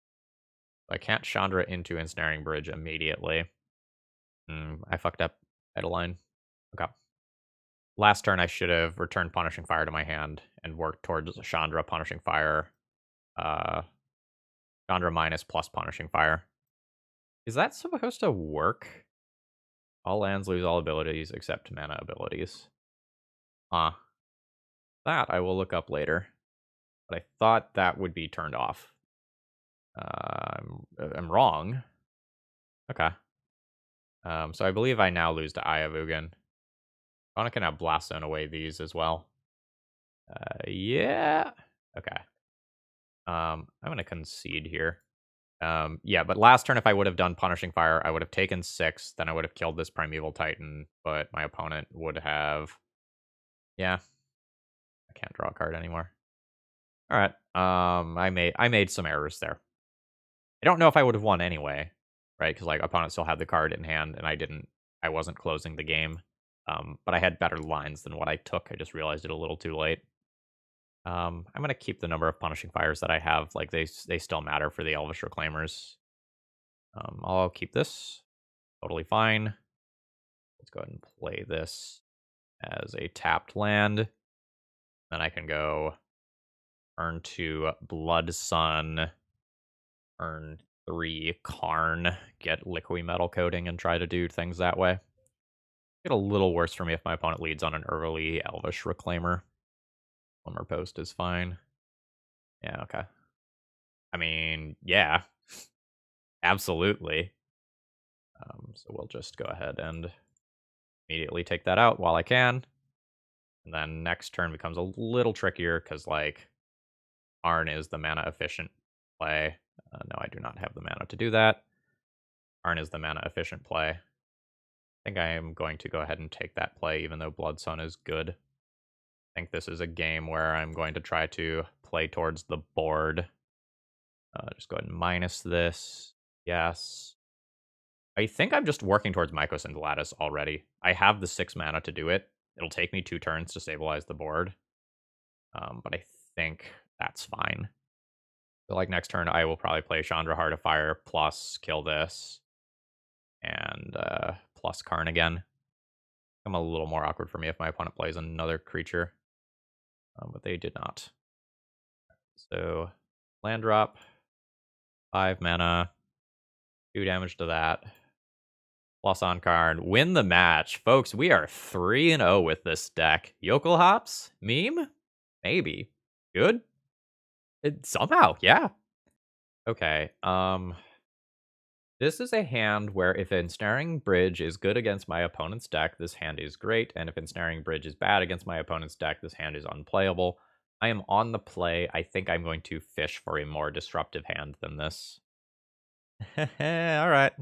I can't Chandra into Ensnaring Bridge immediately. I fucked up Edeline. Okay. Last turn, I should have returned Punishing Fire to my hand and worked towards Chandra Punishing Fire. Chandra minus plus Punishing Fire. Is that supposed to work? All lands lose all abilities except mana abilities. That I will look up later. But I thought that would be turned off. I'm wrong. Okay. So I believe I now lose to Ayavugan. Opponent can now Blast Zone away these as well. Yeah. Okay. I'm gonna concede here. Yeah, but last turn if I would have done Punishing Fire, I would have taken 6, then I would have killed this Primeval Titan, but my opponent would have... Yeah. I can't draw a card anymore. Alright. I made some errors there. I don't know if I would have won anyway, right? Because like opponent still had the card in hand, and I wasn't closing the game. But I had better lines than what I took. I just realized it a little too late. I'm gonna keep the number of Punishing Fires that I have. Like they still matter for the Elvish Reclaimers. I'll keep this. Totally fine. Let's go ahead and play this as a tapped land. Then I can go turn 2 Blood Sun, turn 3 Karn, get Liquidy Metal Coating, and try to do things that way. Get a little worse for me if my opponent leads on an early Elvish Reclaimer. One more post is fine. Yeah, okay. I mean, yeah. Absolutely. So we'll just go ahead and immediately take that out while I can. And then next turn becomes a little trickier because, like, Arn is the mana efficient play. No, I do not have the mana to do that. Arn is the mana efficient play. I think I am going to go ahead and take that play, even though Blood Sun is good. I think this is a game where I'm going to try to play towards the board. Just go ahead and minus this. Yes. I think I'm just working towards Mycos and Lattice already. I have the 6 mana to do it. It'll take me 2 turns to stabilize the board. But I think that's fine. So like next turn, I will probably play Chandra Heart of Fire plus kill this. And plus Karn again. I'm a little more awkward for me if my opponent plays another creature. But they did not. So land drop. 5 mana. 2 damage to that. Plus on card. Win the match. Folks, we are 3-0 with this deck. Jokulhaups? Meme? Maybe. Good? Somehow, yeah. Okay, this is a hand where if Ensnaring Bridge is good against my opponent's deck, this hand is great, and if Ensnaring Bridge is bad against my opponent's deck, this hand is unplayable. I am on the play. I think I'm going to fish for a more disruptive hand than this. Alright.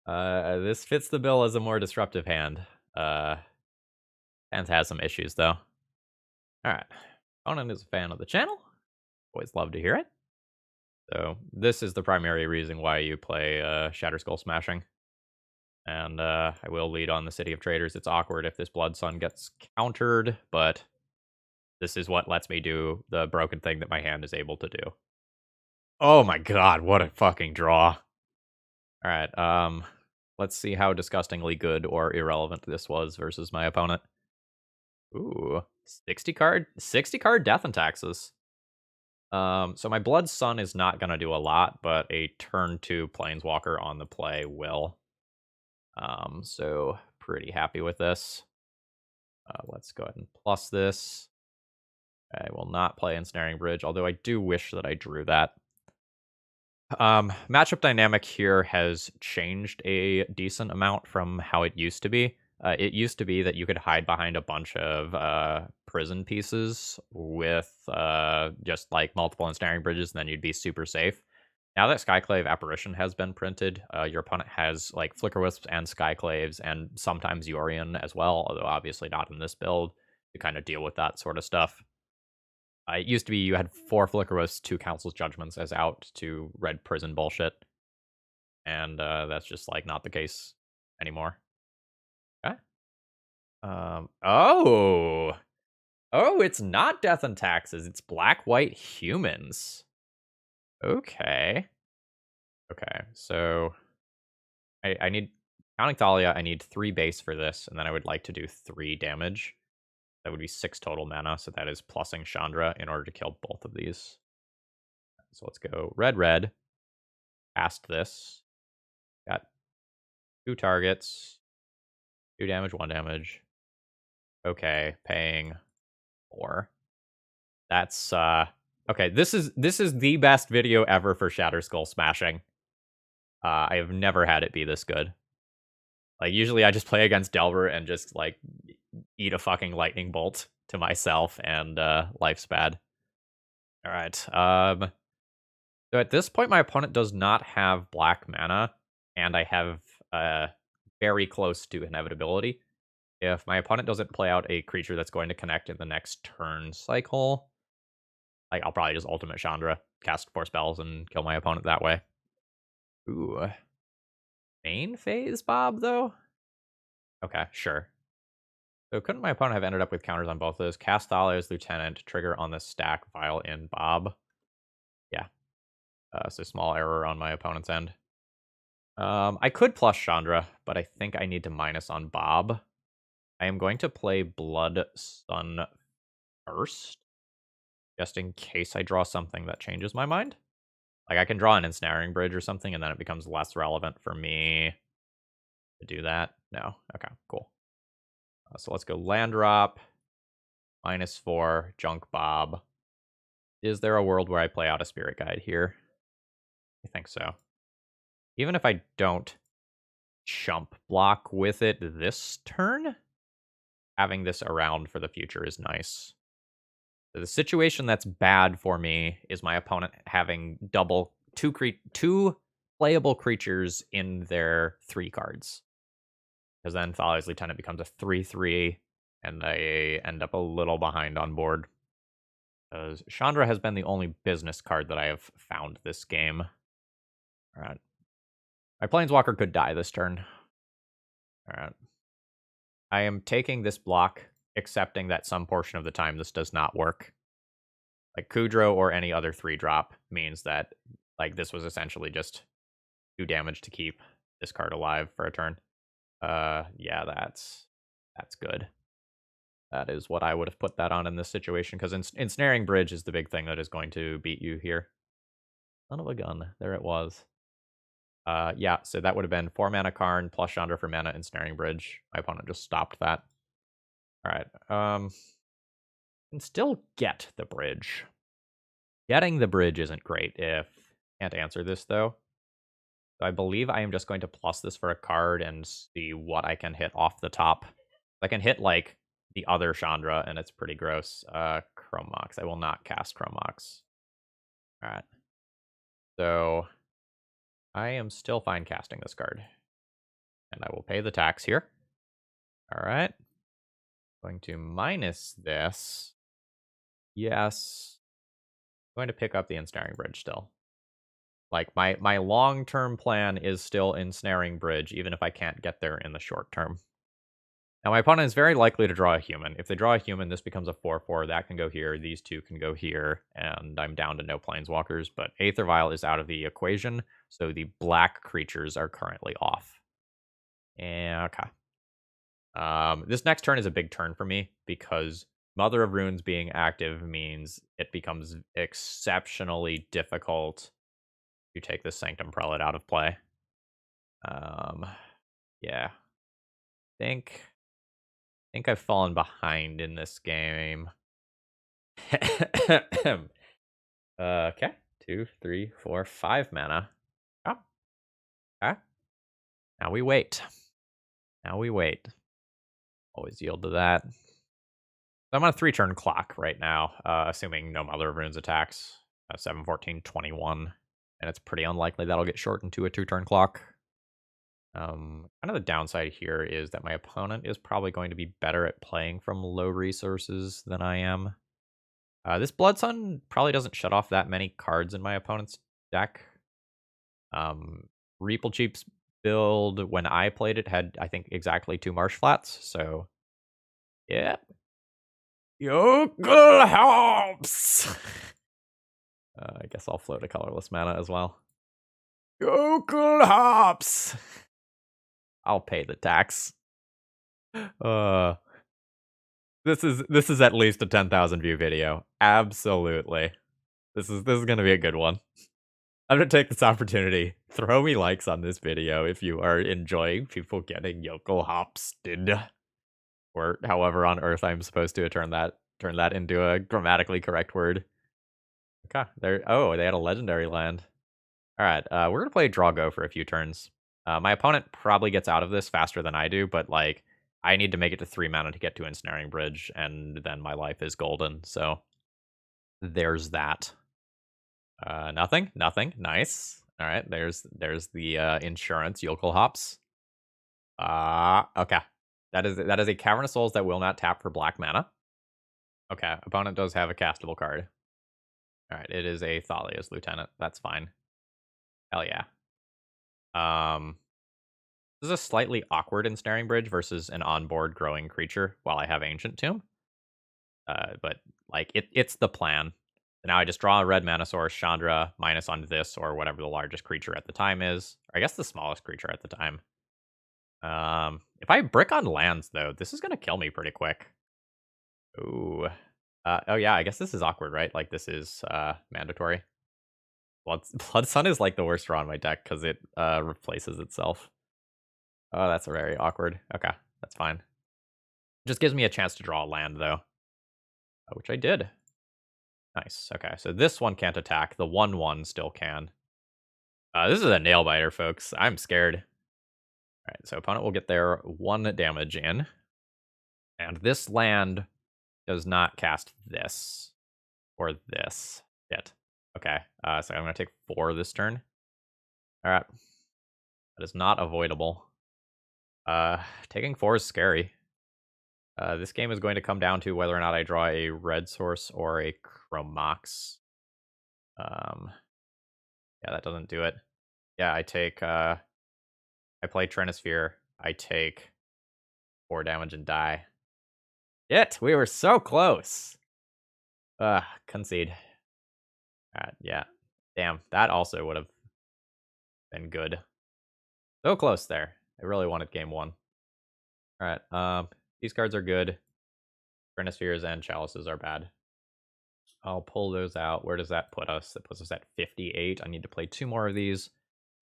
This fits the bill as a more disruptive hand. Hand has some issues, though. Alright. Opponent is a fan of the channel. Always love to hear it. So this is the primary reason why you play Shatter Skull Smashing. And I will lead on the City of Traders. It's awkward if this Blood Sun gets countered, but this is what lets me do the broken thing that my hand is able to do. Oh my god, what a fucking draw. Alright, let's see how disgustingly good or irrelevant this was versus my opponent. Ooh, 60 card Death and Taxes. So my Blood Sun is not gonna do a lot, but a turn 2 Planeswalker on the play will. So pretty happy with this. Let's go ahead and plus this. I will not play Ensnaring Bridge, although I do wish that I drew that. Matchup dynamic here has changed a decent amount from how it used to be. It used to be that you could hide behind a bunch of prison pieces with just like multiple ensnaring bridges, and then you'd be super safe. Now that Skyclave Apparition has been printed, your opponent has like Flicker Wisps and Skyclaves, and sometimes Yorion as well, although obviously not in this build, to kind of deal with that sort of stuff. It used to be you had 4 Flicker Wisps, 2 Council's Judgments as out to red prison bullshit. And that's just like not the case anymore. Okay. Oh, it's not Death and Taxes. It's Black-White Humans. Okay. Okay, so I need, counting Thalia, I need 3 base for this, and then I would like to do 3 damage. That would be 6 total mana, so that is plussing Chandra in order to kill both of these. So let's go red. Cast this. Got 2 targets. 2 damage, 1 damage. Okay, paying 4. That's okay. This is the best video ever for Shatter Skull Smashing. I have never had it be this good. Like usually I just play against Delver and just like eat a fucking lightning bolt to myself, and life's bad. All right. So at this point my opponent does not have black mana, and I have very close to inevitability. If my opponent doesn't play out a creature that's going to connect in the next turn cycle, like I'll probably just ultimate Chandra, cast 4 spells, and kill my opponent that way. Ooh. Main phase Bob, though? Okay, sure. So couldn't my opponent have ended up with counters on both of those? Cast Thalia's Lieutenant, trigger on the stack, Vial in Bob. Yeah. So small error on my opponent's end. I could plus Chandra, but I think I need to minus on Bob. I am going to play Blood Sun first, just in case I draw something that changes my mind. Like, I can draw an Ensnaring Bridge or something, and then it becomes less relevant for me to do that. No? Okay, cool. So let's go land drop, -4, Junk Bob. Is there a world where I play out a Spirit Guide here? I think so. Even if I don't chump block with it this turn, having this around for the future is nice. So the situation that's bad for me is my opponent having two playable creatures in their 3 cards. Because then Thalia's Lieutenant becomes a 3/3, and they end up a little behind on board. Because Chandra has been the only business card that I have found this game. Alright. My Planeswalker could die this turn. Alright. I am taking this block, accepting that some portion of the time this does not work. Like, Kudro or any other 3-drop means that, like, this was essentially just 2 damage to keep this card alive for a turn. Yeah, that's good. That is what I would have put that on in this situation, because Ensnaring Bridge is the big thing that is going to beat you here. Son of a gun. There it was. Yeah, so that would have been 4 mana Karn plus Chandra for mana Ensnaring Bridge. My opponent just stopped that. Alright, can still get the bridge. Getting the bridge isn't great if... Can't answer this, though. So I believe I am just going to plus this for a card and see what I can hit off the top. I can hit, like, the other Chandra, and it's pretty gross. Chrome Mox. I will not cast Chrome Mox. Alright. So, I am still fine casting this card. And I will pay the tax here. Alright. Going to minus this. Yes. Going to pick up the Ensnaring Bridge still. Like, my long-term plan is still ensnaring bridge, even if I can't get there in the short term. Now, my opponent is very likely to draw a human. If they draw a human, this becomes a 4/4. That can go here. These two can go here. And I'm down to no planeswalkers. But Aether Vial is out of the equation. So the black creatures are currently off. And, okay. This next turn is a big turn for me because Mother of Runes being active means it becomes exceptionally difficult to take the Sanctum Prelate out of play. Yeah. Think I've fallen behind in this game. Okay. 2, 3, 4, 5 mana. Oh, okay. Now we wait. Now we wait. Always yield to that. I'm on a 3-turn clock right now, assuming no Mother of Runes attacks. 7, 14, 21. And it's pretty unlikely that'll get shortened to a 2-turn clock. Kind of the downside here is that my opponent is probably going to be better at playing from low resources than I am. This Blood Sun probably doesn't shut off that many cards in my opponent's deck. Reaplecheap's build, when I played it, had, I think, exactly 2 Marsh Flats, so... Yeah. Jokulhaups! I guess I'll float a colorless mana as well. Jokulhaups! I'll pay the tax. This is at least a 10,000 view video. Absolutely. This is gonna be a good one. I'm gonna take this opportunity. Throw me likes on this video if you are enjoying people getting Jokulhaupsed. Or however on earth I'm supposed to turn that into a grammatically correct word. Okay, they had a legendary land. Alright, we're gonna play Draw Go for a few turns. My opponent probably gets out of this faster than I do, but like I need to make it to 3 mana to get to Ensnaring Bridge, and then my life is golden, so there's that. Nothing. Nice. Alright, there's the insurance, Jokulhaups. Okay. That is a Cavern of Souls that will not tap for black mana. Okay, opponent does have a castable card. Alright, it is a Thalia's Lieutenant. That's fine. Hell yeah. This is a slightly awkward Ensnaring Bridge versus an onboard growing creature while I have Ancient Tomb. But like it's the plan. Now I just draw a red mana source, Chandra, minus on this or whatever the largest creature at the time is. Or I guess the smallest creature at the time. If I brick on lands though, this is gonna kill me pretty quick. Ooh. Oh yeah, I guess this is awkward, right? Like this is mandatory. Blood Sun is like the worst draw in my deck because it replaces itself. Oh, that's very awkward. Okay, that's fine. Just gives me a chance to draw a land though. Which I did. Nice. Okay, so this one can't attack. The 1/1 still can. This is a nail biter, folks. I'm scared. All right, so opponent will get their 1 damage in. And this land does not cast this. Or this. Shit. Okay, so I'm going to take 4 this turn. All right. That is not avoidable. Taking 4 is scary. This game is going to come down to whether or not I draw a red source or a Chromox. Yeah, that doesn't do it. Yeah, I take, I play Trinisphere. I take 4 damage and die. We were so close. Concede. Yeah. Damn, that also would have been good. So close there. I really wanted game 1. Alright, these cards are good. Trinispheres and Chalices are bad. I'll pull those out. Where does that put us? That puts us at 58. I need to play 2 more of these.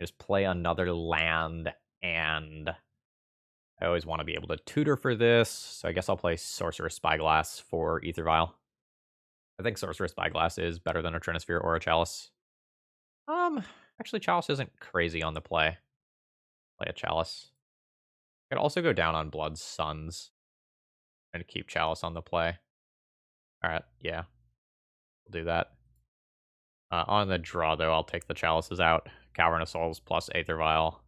Just play another land, and I always want to be able to tutor for this, so I guess I'll play Sorcerous Spyglass for Aether Vial. I think Sorcerous Spyglass is better than a Trinisphere or a Chalice. Actually, Chalice isn't crazy on the play. Play a Chalice. I could also go down on Blood Suns and keep Chalice on the play. Alright, yeah. We'll do that. On the draw, though, I'll take the Chalices out. Cavern of Souls plus Aether Vial.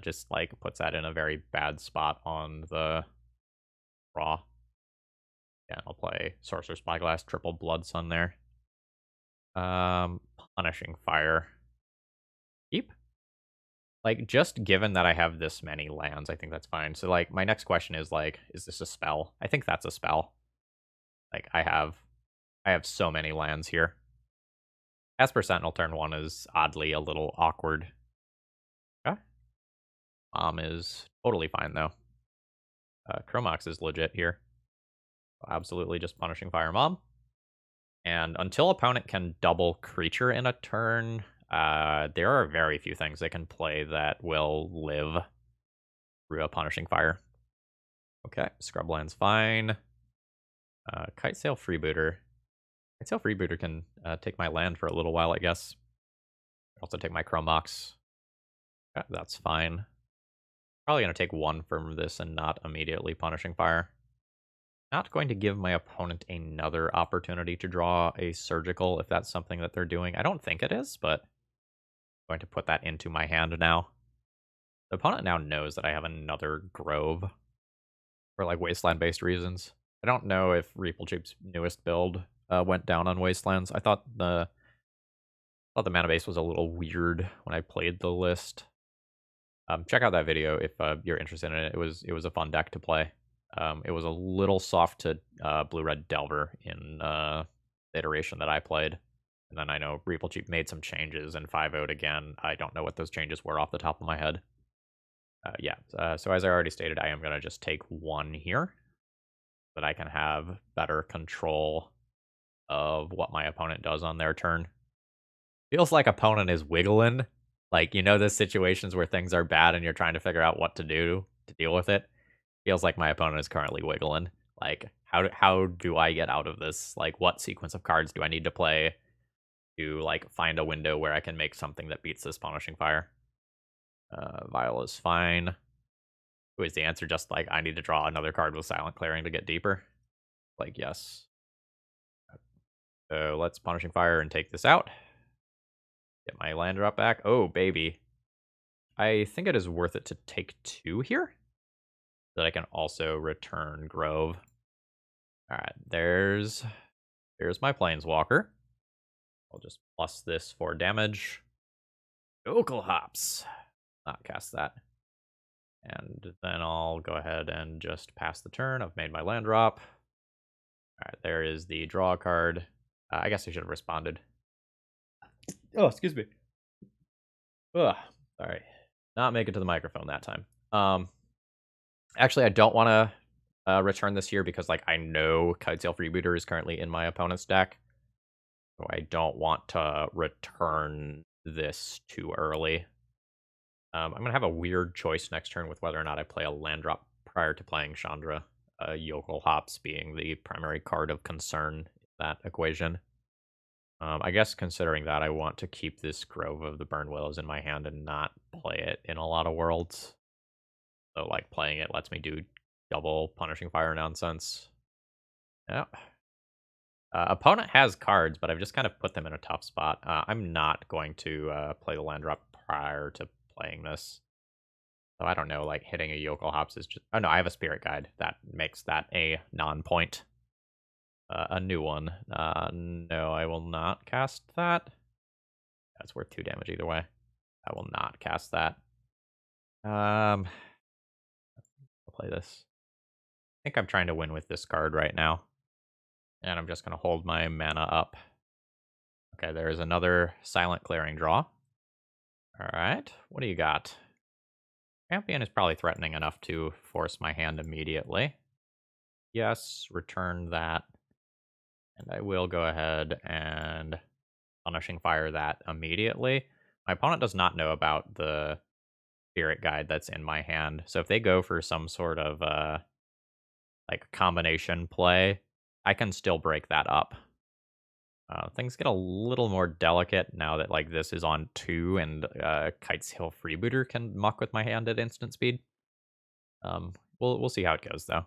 Just, like, puts that in a very bad spot on the draw. Yeah, I'll play Sorcerer Spyglass, triple Blood Sun there. Punishing Fire. Like, just given that I have this many lands, I think that's fine. So, like, my next question is, like, is this a spell? I think that's a spell. Like, I have so many lands here. Esper Sentinel turn 1 is oddly a little awkward. Okay. Mom is totally fine, though. Chromox is legit here. Absolutely just punishing Fire Mom. And until opponent can double creature in a turn, there are very few things they can play that will live through a punishing fire. Okay, Scrubland's fine. Kitesail Freebooter. Kitesail Freebooter can take my land for a little while, I guess. Also take my Chromox. Okay, that's fine. Probably going to take one from this and not immediately punishing fire. Not going to give my opponent another opportunity to draw a surgical if that's something that they're doing. I don't think it is, but I'm going to put that into my hand now. The opponent now knows that I have another Grove for like Wasteland-based reasons. I don't know if Reaplecheap's newest build went down on Wastelands. I thought the mana base was a little weird when I played the list. Check out that video if you're interested in it. It was a fun deck to play. It was a little soft to Blue-Red Delver in the iteration that I played. And then I know Reaplecheap made some changes and 5-0'd again. I don't know what those changes were off the top of my head. So as I already stated, I am going to just take one here so that I can have better control of what my opponent does on their turn. Feels like opponent is wiggling. Like, you know, those situations where things are bad and you're trying to figure out what to do to deal with it. Feels like my opponent is currently wiggling. Like, how do I get out of this? Like, what sequence of cards do I need to play to, like, find a window where I can make something that beats this punishing fire? Viola's fine. Is the answer just, like, I need to draw another card with Silent Clearing to get deeper? Like, yes. So let's punishing fire and take this out. Get my land drop back. Oh, baby. I think it is worth it to take 2 here. So that I can also return Grove. Alright, there's my Planeswalker. I'll just plus this for damage. Jokulhaups. Not cast that. And then I'll go ahead and just pass the turn. I've made my land drop. Alright, there is the draw card. I guess I should have responded. Oh, excuse me. Ugh, sorry. Not make it to the microphone that time. Actually, I don't want to return this here because, like, I know Kitesail Freebooter is currently in my opponent's deck. So I don't want to return this too early. I'm going to have a weird choice next turn with whether or not I play a land drop prior to playing Chandra. Jokulhaups being the primary card of concern in that equation. I guess considering that, I want to keep this Grove of the Burn Willows in my hand and not play it in a lot of worlds. So, like, playing it lets me do double punishing fire nonsense. Yeah. Opponent has cards, but I've just kind of put them in a tough spot. I'm not going to play the land drop prior to playing this. So I don't know, like, hitting a Jokulhaups is just... Oh, no, I have a Spirit Guide. That makes that a non-point. A new one. No, I will not cast that. That's worth 2 damage either way. I will not cast that. I'll play this. I think I'm trying to win with this card right now. And I'm just going to hold my mana up. Okay, there's another Silent Clearing draw. Alright, what do you got? Champion is probably threatening enough to force my hand immediately. Yes, return that. And I will go ahead and punishing fire that immediately. My opponent does not know about the Spirit Guide that's in my hand. So if they go for some sort of like combination play, I can still break that up. Things get a little more delicate now that, like, this is on 2 and Kitesail Freebooter can muck with my hand at instant speed. We'll see how it goes, though.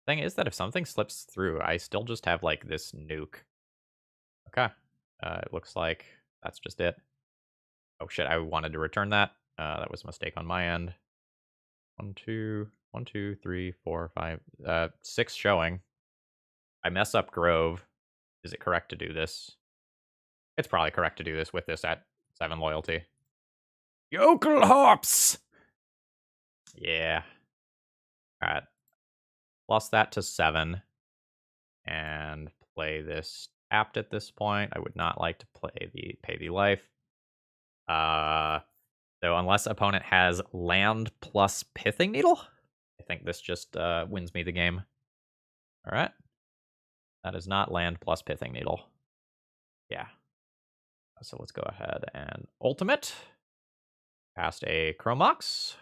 Thing is that if something slips through, I still just have, like, this nuke. Okay. It looks like that's just it. Oh, shit, I wanted to return that. That was a mistake on my end. 1, 2, 1, 2, 3, 4, 5, 6 showing. I mess up Grove. Is it correct to do this? It's probably correct to do this with this at 7 loyalty. Jokulhaups! Yeah. Alright. Plus that to 7. And play this tapped at this point. I would not like to pay the life. So unless opponent has land plus Pithing Needle, I think this just wins me the game. Alright. That is not land plus Pithing Needle. Yeah. So let's go ahead and ultimate. Cast a Chromox.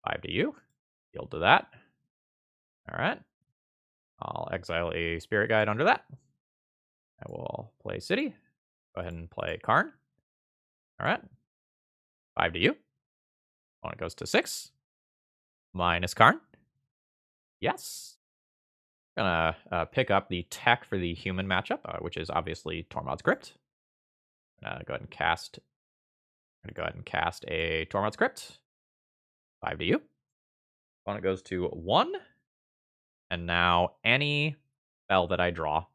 5 to you. Yield to that. Alright. I'll exile a Spirit Guide under that. I will play City. Go ahead and play Karn. Alright. 5 to you. Opponent goes to 6. Minus Karn. Yes. Gonna pick up the tech for the human matchup, which is obviously Tormod's Crypt. Gonna go ahead and cast. A Tormod's Crypt. 5 to you. Opponent goes to 1. And now any spell that I draw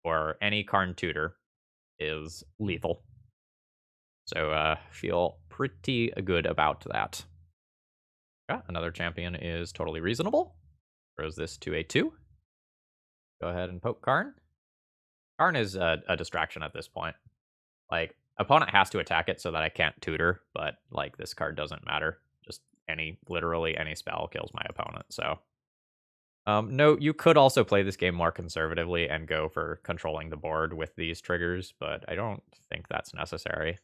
or any Karn tutor is lethal. So feel pretty good about that. Yeah, another champion is totally reasonable. Throws this to a 2. Go ahead and poke Karn. Karn is a distraction at this point. Like, opponent has to attack it so that I can't tutor, but, like, this card doesn't matter. Just literally any spell kills my opponent, so. No, you could also play this game more conservatively and go for controlling the board with these triggers, but I don't think that's necessary.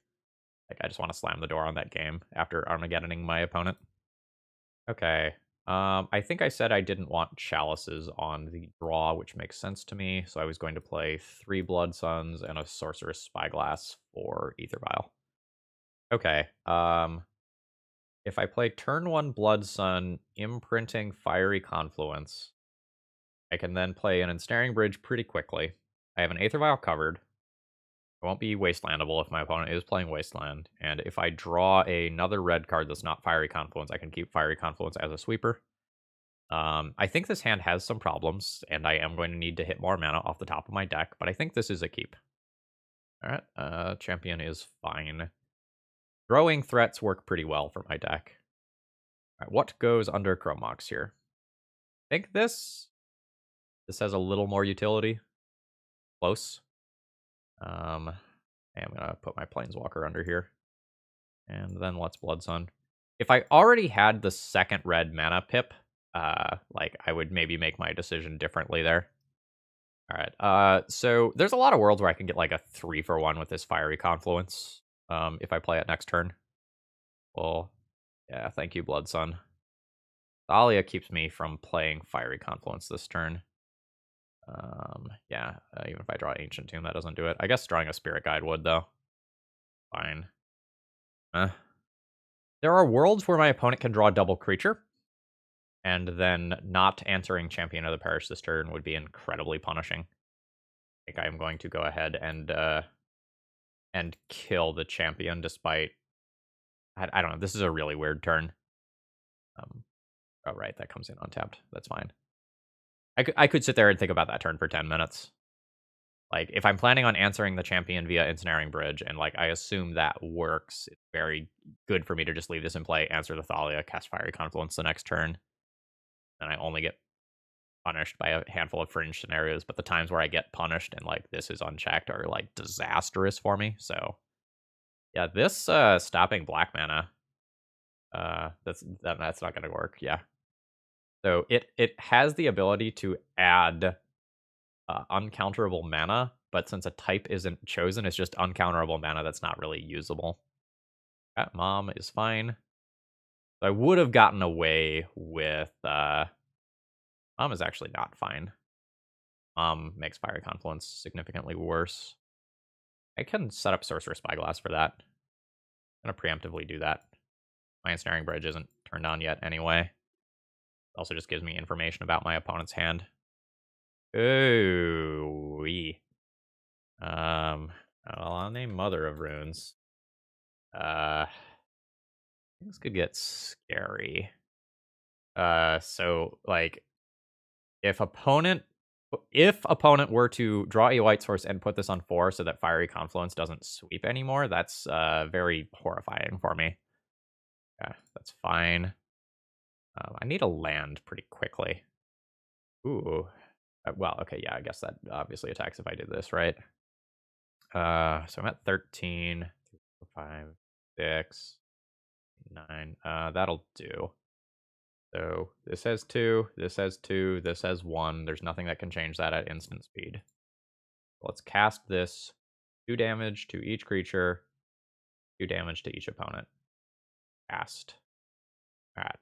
Like, I just want to slam the door on that game after Armageddoning my opponent. Okay. I think I said I didn't want chalices on the draw, which makes sense to me. So I was going to play 3 Blood Suns and a Sorceress Spyglass for Ether Vial. Okay. If I play turn 1 Blood Sun, imprinting Fiery Confluence, I can then play an Ensnaring Bridge pretty quickly. I have an Aether Vial covered. It won't be Wastelandable if my opponent is playing Wasteland. And if I draw another red card that's not Fiery Confluence, I can keep Fiery Confluence as a sweeper. I think this hand has some problems, and I am going to need to hit more mana off the top of my deck, but I think this is a keep. Alright, champion is fine. Throwing threats work pretty well for my deck. Alright, what goes under Chromox here? I think this has a little more utility. Close. I'm gonna put my Planeswalker under here. And then let's Blood Sun. If I already had the second red mana pip, like, I would maybe make my decision differently there. Alright, so there's a lot of worlds where I can get like a 3-for-1 with this Fiery Confluence, if I play it next turn. Well, yeah, thank you, Blood Sun. Thalia keeps me from playing Fiery Confluence this turn. Yeah, even if I draw Ancient Tomb, that doesn't do it. I guess drawing a Spirit Guide would, though. Fine. There are worlds where my opponent can draw a double creature, and then not answering Champion of the Parish this turn would be incredibly punishing. I think I am going to go ahead and kill the champion despite... I don't know, this is a really weird turn. Oh, right, that comes in untapped. That's fine. I could sit there and think about that turn for 10 minutes. Like, if I'm planning on answering the champion via Ensnaring Bridge, and, like, I assume that works, it's very good for me to just leave this in play, answer the Thalia, cast Fiery Confluence the next turn. And I only get punished by a handful of fringe scenarios, but the times where I get punished and, like, this is unchecked are, like, disastrous for me, so... Yeah, this stopping black mana, that's not gonna work, yeah. So it has the ability to add uncounterable mana, but since a type isn't chosen, it's just uncounterable mana that's not really usable. That Mom is fine. So I would have gotten away with... Mom is actually not fine. Mom makes Fiery Confluence significantly worse. I can set up Sorcerer Spyglass for that. I'm gonna preemptively do that. My Ensnaring Bridge isn't turned on yet anyway. It also just gives me information about my opponent's hand. Ooh-wee. Well, I'll name Mother of Runes. This could get scary. So, like, if opponent If opponent were to draw a white source and put this on 4 so that Fiery Confluence doesn't sweep anymore, that's very horrifying for me. Yeah, that's fine. I need a land pretty quickly. Ooh. Well, okay, yeah, I guess that obviously attacks if I did this, right? So I'm at 13, 5, 6, 9. That'll do. So this has 2, this has 2, this has 1. There's nothing that can change that at instant speed. Let's cast this. 2 damage to each creature, 2 damage to each opponent. Cast. Alright.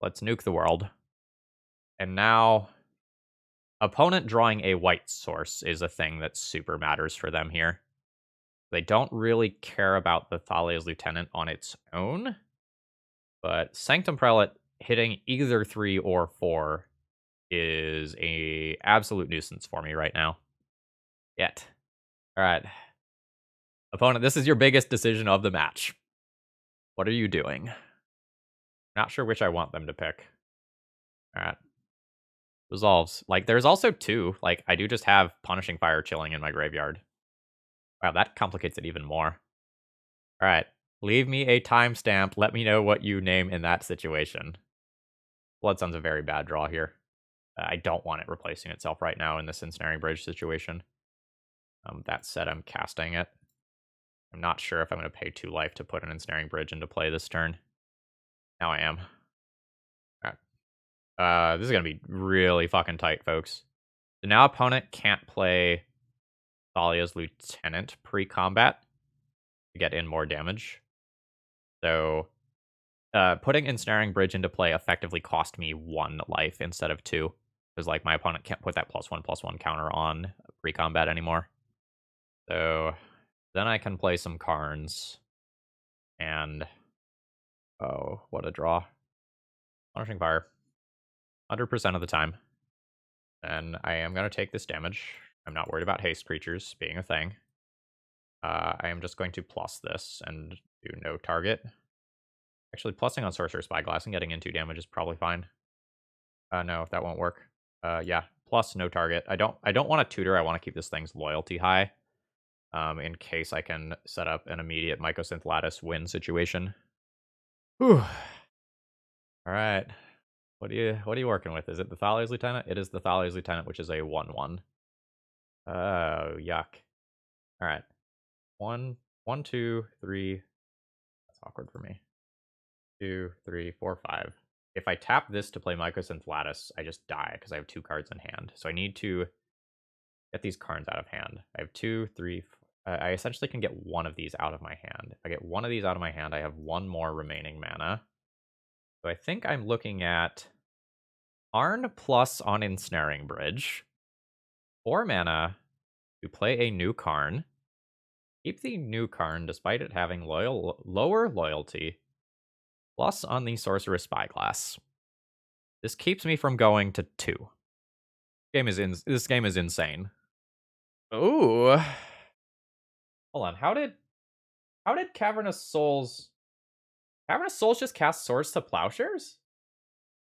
Let's nuke the world. And now, opponent drawing a white source is a thing that super matters for them here. They don't really care about the Thalia's Lieutenant on its own, but Sanctum Prelate hitting either 3 or 4 is a absolute nuisance for me right now. Yet. Alright. Opponent, this is your biggest decision of the match. What are you doing? Not sure which I want them to pick. Alright. Resolves. Like, there's also 2. Like, I do just have Punishing Fire chilling in my graveyard. Wow, that complicates it even more. Alright. Leave me a timestamp. Let me know what you name in that situation. Bloodsun's a very bad draw here. I don't want it replacing itself right now in this Ensnaring Bridge situation. That said, I'm casting it. I'm not sure if I'm going to pay 2 life to put an Ensnaring Bridge into play this turn. Now I am. Alright. This is going to be really fucking tight, folks. So now opponent can't play Thalia's Lieutenant pre-combat to get in more damage. So putting Ensnaring Bridge into play effectively cost me 1 life instead of 2. Because like my opponent can't put that +1/+1 counter on pre-combat anymore. So then I can play some Karns. And oh, what a draw. Punishing Fire. 100% of the time. And I am going to take this damage. I'm not worried about haste creatures being a thing. I am just going to plus this and do no target. Actually, plussing on Sorcerer Spyglass and getting in 2 damage is probably fine. No, that won't work. Yeah, plus no target. I don't want to tutor. I want to keep this thing's loyalty high. In case I can set up an immediate Mycosynth Lattice win situation. Whew. All right. What are you working with? Is it the Thalia's Lieutenant? It is the Thalia's Lieutenant, which is a 1/1. Oh, yuck. All right. 1, 1, 2, 3. That's awkward for me. 2, 3, 4, 5. If I tap this to play Mycosynth Lattice, I just die because I have 2 cards in hand. So I need to get these cards out of hand. I have 2, 3. I essentially can get 1 of these out of my hand. If I get 1 of these out of my hand, I have 1 more remaining mana. So I think I'm looking at Arn plus on Ensnaring Bridge. 4 mana to play a new Karn. Keep the new Karn despite it having lower loyalty. Plus on the Sorceress Spyglass. This keeps me from going to 2. This game is insane. Ooh. Hold on. How did Cavernous Souls just cast Swords to Plowshares?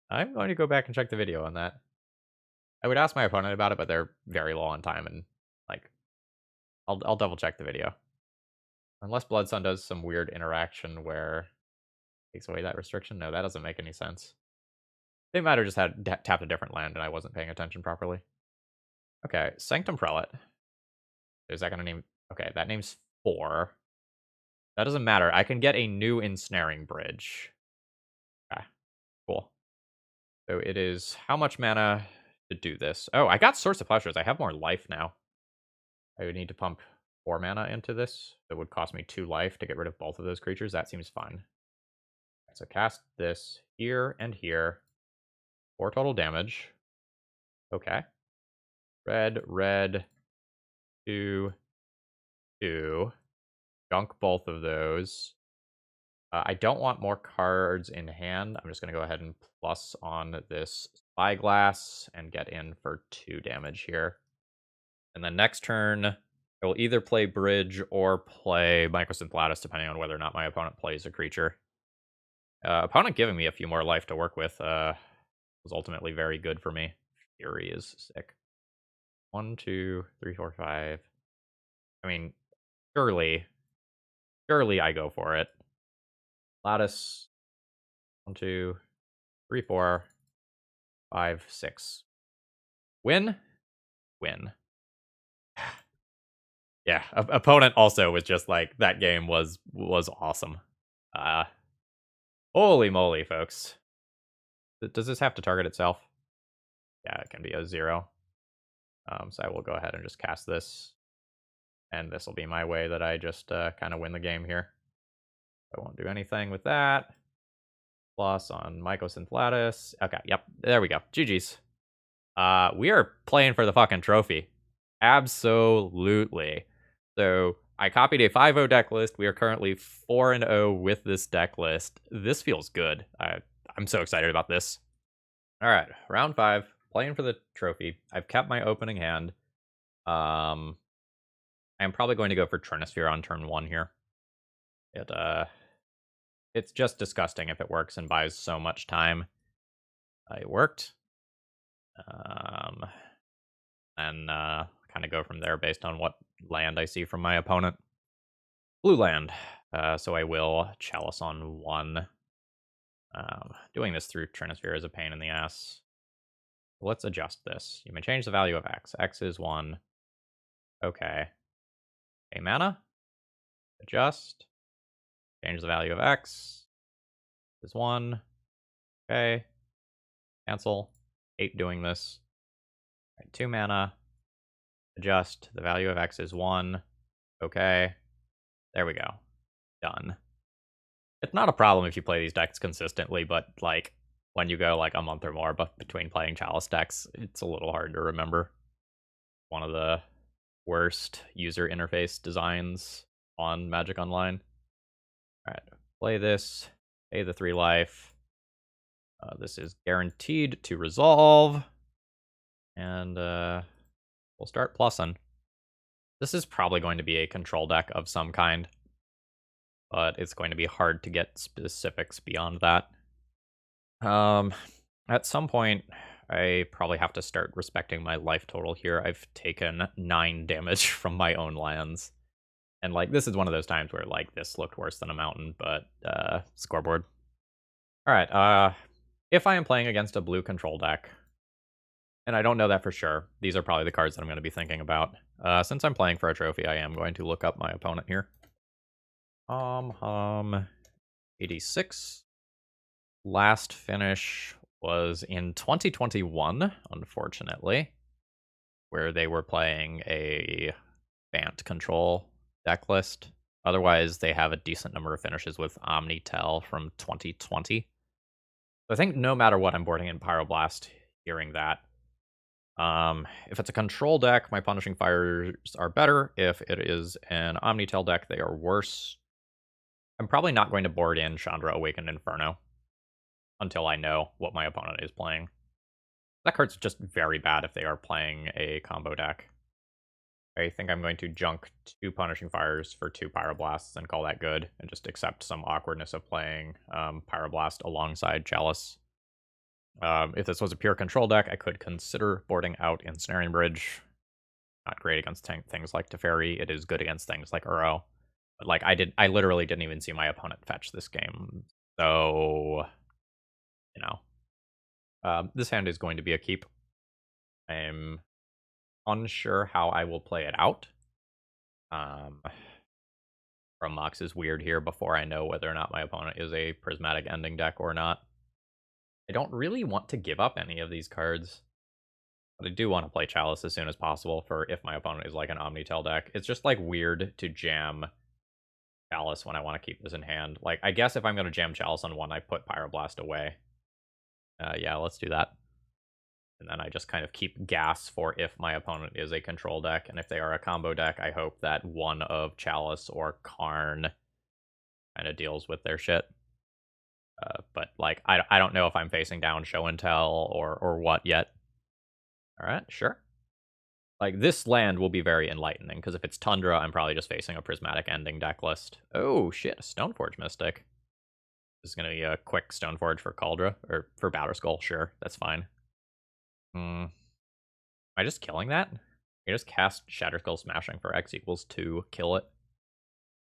I'm going to go back and check the video on that. I would ask my opponent about it, but they're very low on time, and like I'll double check the video. Unless Bloodsun does some weird interaction where takes away that restriction. No, that doesn't make any sense. They might have just had tapped a different land and I wasn't paying attention properly. Okay, Sanctum Prelate. Is that gonna name? Okay, that name's 4. That doesn't matter. I can get a new Ensnaring Bridge. Okay, cool. So it is how much mana to do this? Oh, I got Source of Plowshares. I have more life now. I would need to pump 4 mana into this. It would cost me 2 life to get rid of both of those creatures. That seems fine. So cast this here and here. 4 total damage. Okay. Red, 2, 2. Gunk both of those. I don't want more cards in hand. I'm just going to go ahead and plus on this Spyglass and get in for 2 damage here. And then next turn, I will either play Bridge or play Mycosynth Lattice, depending on whether or not my opponent plays a creature. Opponent giving me a few more life to work with was ultimately very good for me. Fury is sick. 1, 2, 3, 4, 5. I mean, surely I go for it. Lattice. 1, 2, 3, 4, 5, 6. Win? Win. Yeah, opponent also was just like, that game was awesome. Holy moly, folks. Does this have to target itself? Yeah, it can be a 0. So I will go ahead and just cast this. And this will be my way that I just kind of win the game here. I won't do anything with that. Plus on Mycosynth Lattice. Okay, yep, there we go. GG's. We are playing for the fucking trophy. Absolutely. So I copied a 5-0 deck list. We are currently 4-0 with this deck list. This feels good. I'm so excited about this. All right, round 5, playing for the trophy. I've kept my opening hand. I'm probably going to go for Trinisphere on turn 1 here. It's just disgusting if it works and buys so much time. It worked. And kind of go from there based on what land I see from my opponent. Blue land. So I will Chalice on 1. Doing this through Trinisphere is a pain in the ass. Let's adjust this. You may change the value of X. X is 1. Okay. A mana. Adjust. Change the value of X. Is 1. Okay. Cancel. Hate doing this. Right, 2 mana. Adjust. The value of X is 1. Okay. There we go. Done. It's not a problem if you play these decks consistently, but like when you go like a month or more but between playing Chalice decks, it's a little hard to remember. One of the worst user interface designs on Magic Online. Alright, play this. Pay the 3 life. This is guaranteed to resolve. And we'll start plussing. This is probably going to be a control deck of some kind, but it's going to be hard to get specifics beyond that. At some point, I probably have to start respecting my life total here. I've taken 9 damage from my own lands. And, like, this is one of those times where, like, this looked worse than a mountain, but, scoreboard. Alright, if I am playing against a blue control deck, and I don't know that for sure, these are probably the cards that I'm going to be thinking about. Since I'm playing for a trophy, I am going to look up my opponent here. 86. Last finish was in 2021, unfortunately, where they were playing a Bant control deck list. Otherwise, they have a decent number of finishes with Omnitel from 2020. So I think no matter what, I'm boarding in Pyroblast, hearing that. If it's a control deck, my Punishing Fires are better. If it is an Omnitel deck, they are worse. I'm probably not going to board in Chandra Awakened Inferno until I know what my opponent is playing. That card's just very bad if they are playing a combo deck. I think I'm going to junk 2 Punishing Fires for 2 Pyroblasts and call that good, and just accept some awkwardness of playing Pyroblast alongside Chalice. If this was a pure control deck, I could consider boarding out Ensnaring Bridge. Not great against things like Teferi. It is good against things like Uro. But like I literally didn't even see my opponent fetch this game. So, you know, this hand is going to be a keep. I'm unsure how I will play it out. From Mox is weird here before I know whether or not my opponent is a Prismatic Ending deck or not. I don't really want to give up any of these cards, but I do want to play Chalice as soon as possible for if my opponent is like an Omnitel deck. It's just like weird to jam Chalice when I want to keep this in hand. Like, I guess if I'm going to jam Chalice on 1, I put Pyroblast away. Yeah, let's do that. And then I just kind of keep gas for if my opponent is a control deck. And if they are a combo deck, I hope that one of Chalice or Karn kind of deals with their shit. But, like, I don't know if I'm facing down Show and Tell or what yet. Alright, sure. Like, this land will be very enlightening, because if it's Tundra, I'm probably just facing a Prismatic Ending deck list. Oh, shit, a Stoneforge Mystic. This is going to be a quick Stoneforge for Kaldra, or for Batterskull, sure, that's fine. Am I just killing that? You just cast Shatterskull Smashing for X equals 2, kill it,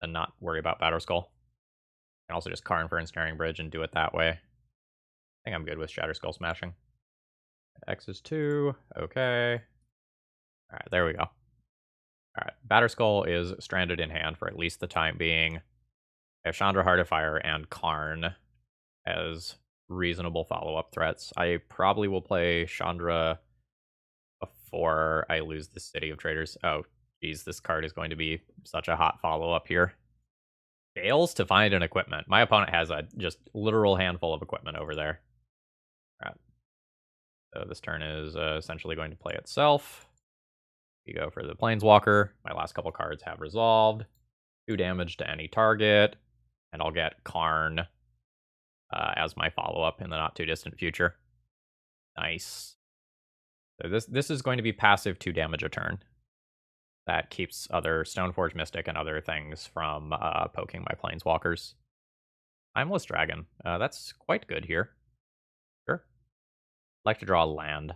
and not worry about Batterskull. You can also just Karn for Ensnaring Bridge and do it that way. I think I'm good with Shatterskull Smashing. X is 2, okay. Alright, there we go. Alright, Batterskull is stranded in hand for at least the time being. I have Chandra, Heart of Fire, and Karn as reasonable follow-up threats. I probably will play Chandra before I lose the City of Traders. Oh, geez, this card is going to be such a hot follow-up here. Fails to find an equipment. My opponent has a just literal handful of equipment over there. Alright. So this turn is essentially going to play itself. We go for the Planeswalker. My last couple cards have resolved. 2 damage to any target. And I'll get Karn as my follow-up in the not-too-distant future. Nice. So this is going to be passive 2 damage a turn. That keeps other Stoneforge Mystic and other things from poking my Planeswalkers. Timeless Dragon. That's quite good here. Sure. I'd like to draw a land.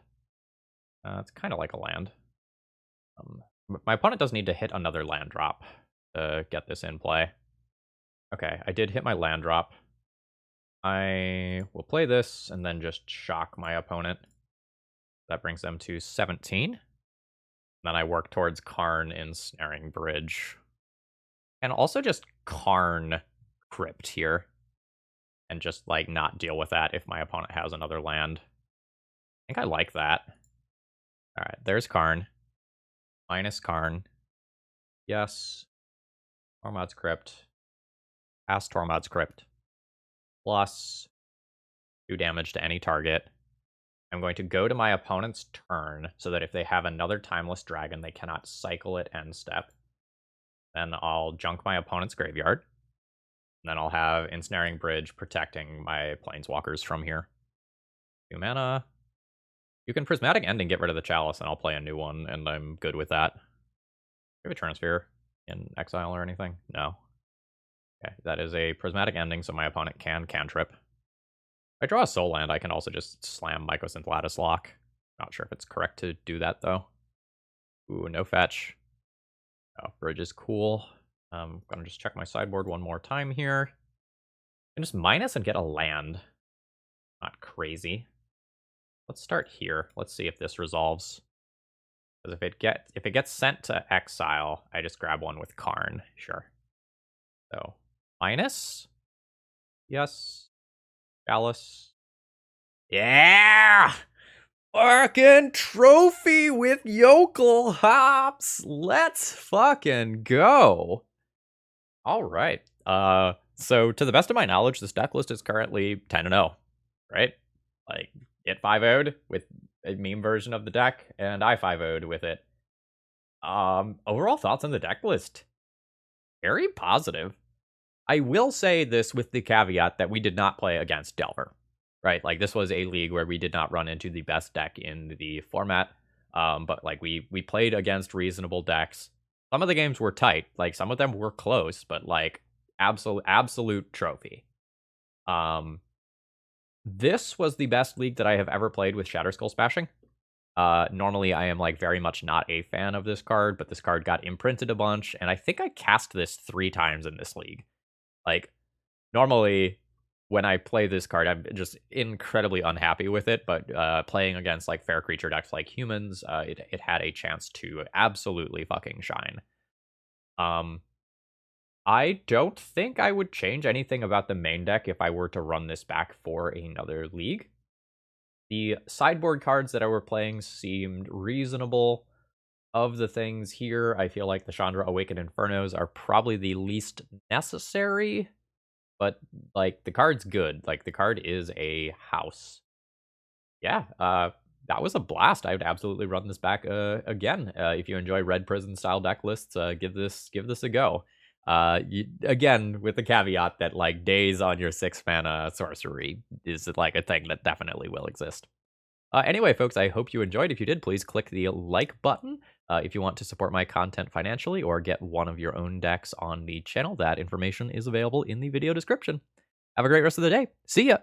It's kind of like a land. My opponent does need to hit another land drop to get this in play. Okay, I did hit my land drop. I will play this and then just shock my opponent. That brings them to 17. Then I work towards Karn Ensnaring Bridge. And also just Karn Crypt here. And just, like, not deal with that if my opponent has another land. I think I like that. Alright, there's Karn. Minus Karn. Yes. Tormod's Crypt. Pass Tormod's Crypt. Plus 2 damage to any target. I'm going to go to my opponent's turn so that if they have another Timeless Dragon, they cannot cycle it end step. Then I'll junk my opponent's graveyard. And then I'll have Ensnaring Bridge protecting my Planeswalkers from here. 2 mana. You can Prismatic End and get rid of the Chalice, and I'll play a new one, and I'm good with that. Do you have a Transfer in exile or anything? No. Okay, that is a Prismatic Ending, so my opponent can cantrip. If I draw a Soul Land, I can also just slam Mycosynth Lattice Lock. Not sure if it's correct to do that, though. Ooh, no fetch. Oh, Bridge is cool. I'm gonna just check my sideboard one more time here. And just minus and get a land. Not crazy. Let's start here. Let's see if this resolves. Because if it gets sent to exile, I just grab one with Karn. Sure. So minus. Yes. Chalice. Yeah! Fucking trophy with Jokulhaups. Let's fucking go. All right. So to the best of my knowledge, this deck list is currently 10-0, right? Like, it 5-0'd with a meme version of the deck, and I 5-0'd with it. Overall thoughts on the deck list? Very positive. I will say this with the caveat that we did not play against Delver, right? Like, this was a league where we did not run into the best deck in the format, but, like, we played against reasonable decks. Some of the games were tight, like, some of them were close, but, like, absolute trophy. This was the best league that I have ever played with Shatterskull Smashing. Normally, I am, like, very much not a fan of this card, but this card got imprinted a bunch, and I think I cast this 3 times in this league. Like, normally, when I play this card, I'm just incredibly unhappy with it, but playing against, like, fair creature decks like humans, it had a chance to absolutely fucking shine. I don't think I would change anything about the main deck if I were to run this back for another league. The sideboard cards that I were playing seemed reasonable. Of the things here, I feel like the Chandra Awakened Infernos are probably the least necessary, but, like, the card's good. Like, the card is a house. Yeah, that was a blast. I would absolutely run this back again. If you enjoy Red Prison style deck lists, give this a go. Again, with the caveat that, like, days on your 6-mana sorcery is, like, a thing that definitely will exist. Anyway, folks, I hope you enjoyed. If you did, please click the like button. If you want to support my content financially or get one of your own decks on the channel, that information is available in the video description. Have a great rest of the day. See ya!